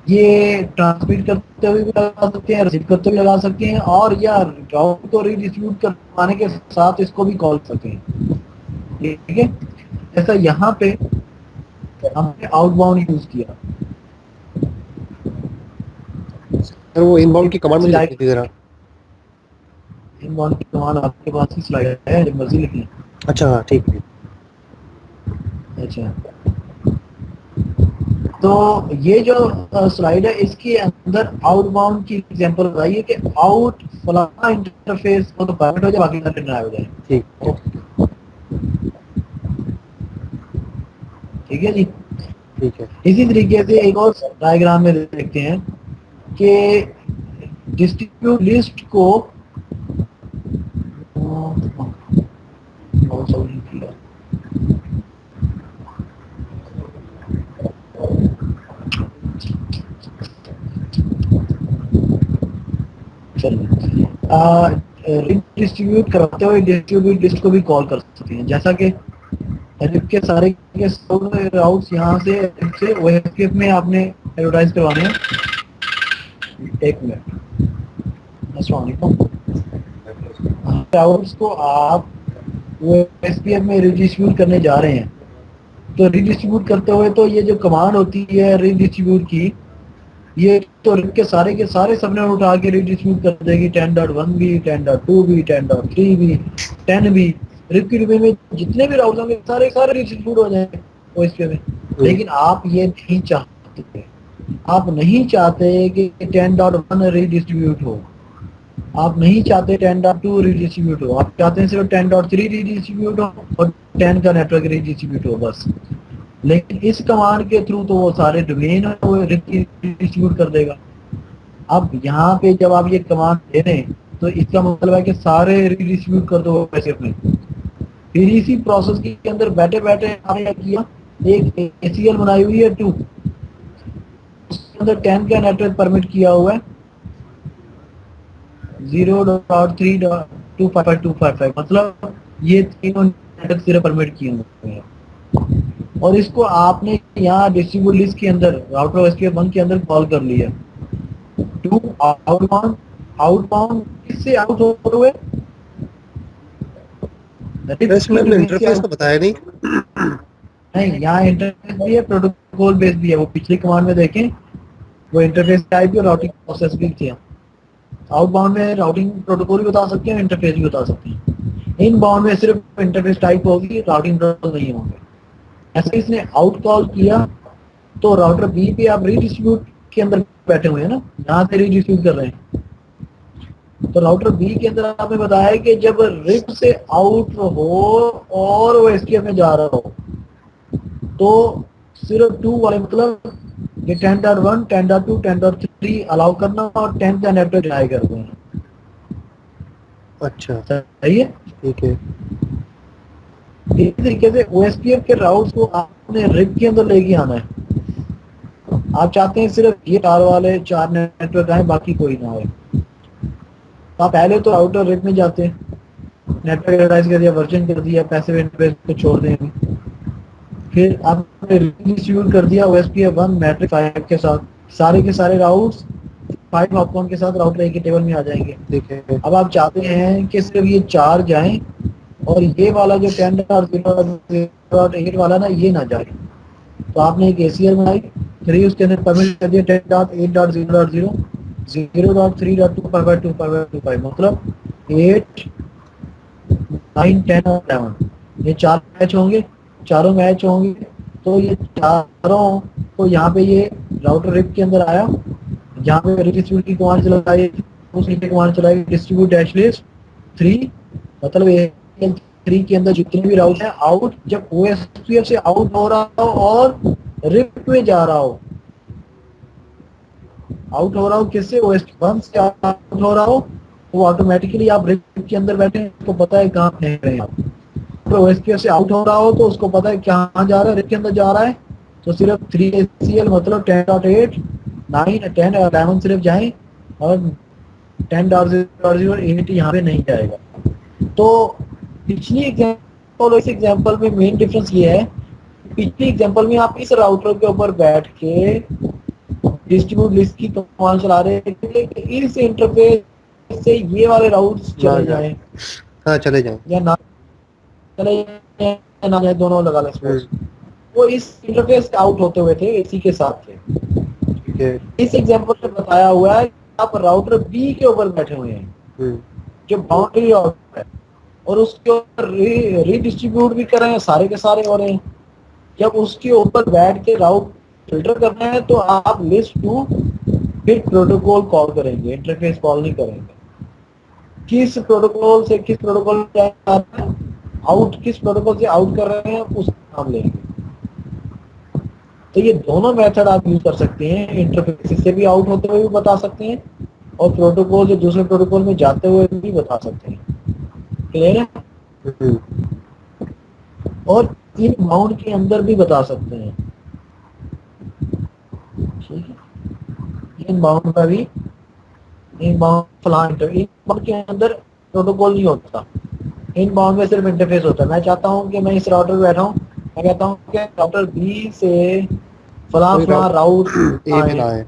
ये ट्रांसमिट करते हुए भी लगा सकते हैं, रिसीव करते हुए लगा सकते हैं, और या राउट को रीडिस्ट्रीब्यूट करवाने के साथ इसको भी कॉल कर सकते हैं, ठीक है। ऐसा यहाँ पे हमने आउटबाउंड यूज किया। सर वो इनबाउंड की कमांड मुझे लिखी थी जरा। इनबाउंड की कमांड आपके पास ही स्लाइड है, जब मर्जी लिख लें। अच्छा हाँ ठीक है। अच्छा, तो ये जो स्लाइड है इसके अंदर आउटबाउंड की एग्जांपल बताइए कि आउट फलाना इंटरफेस को तो प्राइवेट हो जाए, बाकी का डिनाई हो जाए। ठीक है जी, ठीक है। इसी तरीके से एक और डायग्राम में देखते हैं कि डिस्ट्रीब्यूट लिस्ट को डिस्ट्रीब्यूट करते हुए डिस्ट्रीब्यूट लिस्ट को भी कॉल कर सकते हैं, जैसा कि रिप के सारे के राउट्स यहाँ से OSPF में आपने एडवर्टाइज करवाने हैं। एक मिनट, अस्सलाम वालेकुम। राउट्स को आप OSPF में रिडिस्ट्रीब्यूट करने जा रहे हैं, तो रिडिस्ट्रीब्यूट करते हुए तो ये जो कमांड होती है रिडिस्ट्रीब्यूट की, ये तो रिप के सारे सबने उठा के रिडिस्ट्रीब्यूट कर देगी, 10.1 भी, 10.2 भी, 10.3 भी, 10 भी। रिप की में जितने भी राउटर होंगे सारे रिडिस्ट्रीब्यूट हो जाएंगे OSPF में। लेकिन आप ये नहीं चाहते, आप नहीं चाहते कि 10.1 रिडिस्ट्रीब्यूट हो, आप नहीं चाहते 10.2 रिडिस्ट्रीब्यूट हो, आप चाहते हैं सिर्फ 10.3 रिडिस्ट्रीब्यूट हो और 10 का नेटवर्क रिडिस्ट्रीब्यूट हो बस। लेकिन इस कमांड के थ्रू तो वो सारे डोमेन डिस्ट्रीब्यूट कर देगा। अब यहाँ पे जब आप ये कमांड दे रहे हैं तो इसका मतलब है कि सारे रिडिस्ट्रीब्यूट कर दो OSPF में। फिर इसी प्रोसेस के अंदर बैठे बैठे आपने क्या किया, एक ACL बनाई हुई है 2, उसके अंदर 10 का नेटवर्क परमिट किया हुआ है, 0.3.255.255, मतलब ये तीनों नेटवर्क सिर्फ परमिट किए हुए हैं। और इसको आपने यहाँ डिस्ट्रीब्यूट लिस्ट के अंदर राउटर OSPF 1 के अंदर कॉल कर लिया। 2 आउटबाउंड किससे आउट हो हुए? इसमें इंटरफेस तो बताया नहीं। नहीं, यहाँ इंटरफेस भी है, प्रोटोकॉल बेस भी है। वो पिछली कमांड में देखें, वो इंटरफेस टाइप और राउटिंग प्रोसेस भी थी। आउटबाउंड में राउटिंग प्रोटोकॉल भी बता सकते हैं, इंटरफेस भी बता सकते हैं। इनबाउंड में सिर्फ इंटरफेस टाइप होगी, राउटिंग प्रोटोकॉल नहीं होंगे। ऐसे इसने आउट कॉल किया तो राउटर बी पे आप रीडिस्ट्रीब्यूट के अंदर बैठे हुए हैं ना, यहाँ से रीडिस्ट्रीब्यूट कर रहे हैं। तो राउटर बी के अंदर आपने बताया कि जब रिप से आउट हो और वो एसक्यूएफ में जा रहा हो तो सिर्फ 2 वाले मतलब ये 10.1, 10.2, 10.3 अलाउ करना और 10 का नेटवर्क ट्राई कर देना। अच्छा, सही है। ठीक है। इस तरीके से ओएसपीएफ के राउट्स को आपने रिप के अंदर लेके आना है। आप चाहते हैं सिर्फ ये 4 नेटवर्क आए, बाकी कोई ना आए। आप पहले तो राउटर रिप में जाते हैं, नेटवर्क एड्रेस कर दिया, वर्जन कर दिया, पैसिव इंटरफेस को छोड़ देंगे। फिर आपने डिस्ट्रीब्यूट कर दिया ओएसपीएफ 1 मैट्रिक 5 के साथ, सारे के सारे राउट्स 5 हॉपकॉन के साथ राउटर एक ही टेबल में आ जाएंगे। ठीक है। अब आप चाहते हैं कि सिर्फ ये 4 जाएं और ये वाला जो 10.0.8 वाला ना, ये ना जाए। तो आपने एक ACL बनाई, 3 उसके अंदर परमिट कर दिया 10.8.0.0, 0.3.25.25, मतलब 8, 9, 10 और 11। ये 4 मैच होंगे, चारों मैच होंगे। तो ये चारों तो यहाँ पे ये राउटर रिप के अंदर आया, जहाँ पे डिस्ट्रीब्यूट की कमांड चलाई, उस नीचे कमांड चलाई डिस्ट्रीब्यूट डैश लिस्ट 3, मतलब ACL 3 के अंदर जितने भी राउट हैं आउट, जब OSPF से आउट हो रहा हो और रिप में जा रहा हो, आउट हो रहा हो किससे, OSPF से आउट हो रहा हो, तो ऑटोमेटिकली आप रिप के अंदर बैठे हैं, उसको पता है कहाँ फेंक रहे हैं आप। तो OSPF से आउट हो रहा हो तो उसको पता है कहाँ जा रहा है, रिप के अंदर जा रहा है। तो सिर्फ 3 ACL मतलब 10.8, 9, 10 और 11 सिर्फ जाएं और 10.0.08 यहाँ पे नहीं जाएगा। तो पिछली एग्जांपल और इस एग्जांपल में मेन डिफरेंस ये है, पिछली एग्जांपल में आप इस राउटर के ऊपर बैठ के डिस्ट्रीब्यूट लिस्ट की कमांड चला रहे हैं कि इस इंटरफेस से ये वाले राउट्स चले जाएं, हाँ चले जाएं या ना चले जाएं या ना जाए, दोनों लगा लें सपोज। वो इस इंटरफेस से आउट होते हुए थे, इसी के साथ थे। ठीक है। इस एग्जांपल में बताया हुआ है आप राउटर बी के ऊपर बैठे हुए हैं जो बाउंड्री राउटर है, और उसके ऊपर रीडिस्ट्रीब्यूट भी कर रहे हैं, सारे के सारे हो रहे हैं। जब उसके ऊपर बैठ के राउट फिल्टर करना है तो आप लिस्ट टू फिर प्रोटोकॉल कॉल करेंगे, इंटरफेस कॉल नहीं करेंगे। किस प्रोटोकॉल से किस प्रोटोकॉल आउट, किस प्रोटोकॉल से आउट कर रहे हैं उसका नाम लेंगे। तो ये दोनों मेथड आप यूज कर सकते हैं, इंटरफेस से भी आउट होते हुए भी बता सकते हैं और प्रोटोकॉल से दूसरे प्रोटोकॉल में जाते हुए भी बता सकते हैं। क्लियर है? और इन बाउंड के अंदर भी बता सकते हैं। ठीक है, इन बाउंड का भी, इन बाउंड फ्लांट, इन बाउंड के अंदर प्रोटोकॉल नहीं होता, इन बाउंड में सिर्फ इंटरफेस होता है। मैं चाहता हूँ कि मैं इस राउटर पे बैठा हूँ, मैं कहता हूँ कि राउटर बी से फलां राउट आए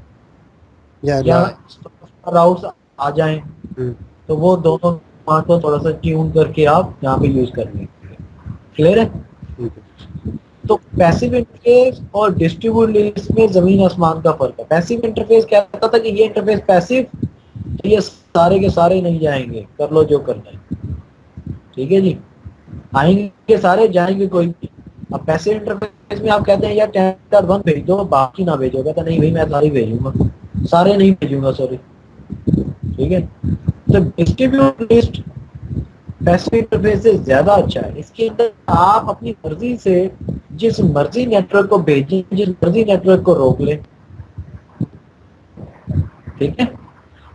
या राउट्स आ जाएं, तो वो दोनों कमांड को थोड़ा सा ट्यून करके आप यहाँ पे यूज करेंगे। क्लियर है? तो पैसिव इंटरफेस और डिस्ट्रीब्यूट लिस्ट में जमीन आसमान का फर्क है। पैसिव इंटरफेस कहता था कि ये इंटरफेस पैसिव, तो ये सारे के सारे नहीं जाएंगे, कर लो जो करना है। ठीक है जी, आएंगे सारे, जाएंगे कोई भी। अब पैसिव इंटरफेस में आप कहते हैं यार 10.1 भेज दो, बाकी ना भेजो, कहता नहीं भाई मैं सारे भेजूंगा, सारे नहीं भेजूंगा, सॉरी। ठीक है, तो डिस्ट्रीब्यूट लिस्ट पैसिव इंटरफेस से ज्यादा अच्छा है। इसके अंदर आप अपनी मर्जी से जिस मर्जी नेटवर्क को भेजें, जिस मर्जी नेटवर्क को रोक लें। ठीक है,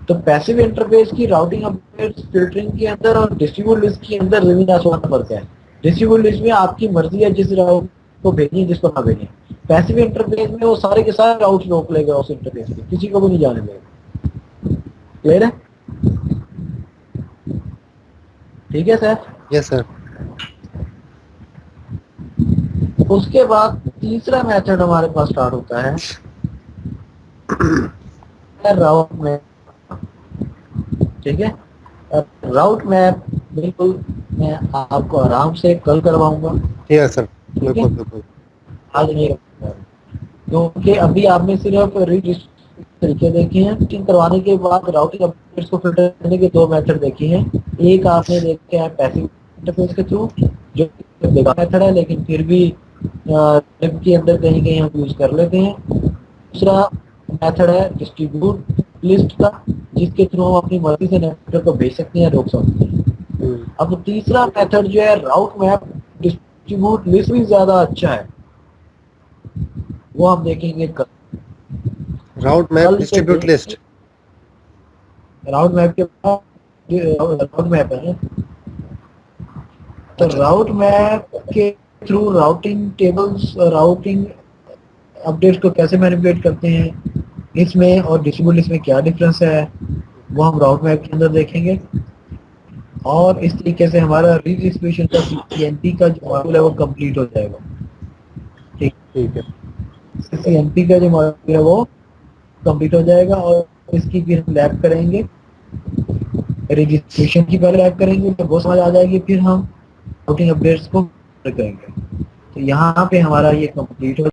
तो पैसिव इंटरफेस की राउटिंग फिल्टरिंग के अंदर और डिस्ट्रीब्यूट लिस्ट के अंदर जमीन आसमान फर्क है। डिस्ट्रीब्यूट लिस्ट में आपकी मर्जी है जिस राउट को भेजिए, जिसको ना भेजें। पैसिव इंटरफेस में वो सारे के सारे राउट रोक लेगा उस इंटरफेस में, किसी को भी नहीं जाने देगा। क्लियर है? ठीक है सर? Yes sir. उसके बाद तीसरा मेथड हमारे पास स्टार्ट होता है राउट मैप। ठीक है, राउट मैप बिल्कुल मैं आपको आराम से कल करवाऊंगा। Yes sir. ठीक है, बिल्कुल बिल्कुल। आज नहीं रखा है। क्योंकि अभी आपने सिर्फ रीडिस्ट्रीब्यूशन तरीके देखे हैं, टिंग करवाने के बाद राउटिंग अपडेट्स को फिल्टर करने के दो मेथड देखे हैं। एक आपने देखे हैं पैसिव इंटरफेस के थ्रू, जो मेथड है लेकिन फिर भी वेब के अंदर कहीं कहीं हम यूज कर लेते हैं। दूसरा मेथड है डिस्ट्रीब्यूट लिस्ट का, जिसके थ्रू हम अपनी मर्जी से नेटवर्क को भेज सकते हैं, रोक सकते हैं। अब तीसरा मेथड जो है राउट मैप डिस्ट्रीब्यूट लिस्ट भी ज्यादा अच्छा है, वो हम देखेंगे कल। राउट map distribute list, route map के बाद राउट मैप है, तो अच्छा। राउट मैप के through routing tables, routing updates को कैसे मैनिपुलेट करते हैं इसमें, और डिस्ट्रीब्यूट लिस्ट में क्या डिफरेंस है, वो हम राउट मैप के अंदर देखेंगे। और इस तरीके से हमारा रीडिस्ट्रीब्यूशन का सीसीएनपी का जो मॉड्यूल है वो कंप्लीट हो जाएगा। ठीक ठीक है। सीसीएनपी का जो मॉड्यूल है वो कंप्लीट हो जाएगा, और इसकी फिर हम लैब करेंगे। रजिस्ट्रेशन की पहले लैब करेंगे, जब वो समझ आ जाएगी फिर हम राउटिंग अपडेट्स को करेंगे। तो यहाँ पे हमारा ये कंप्लीट हो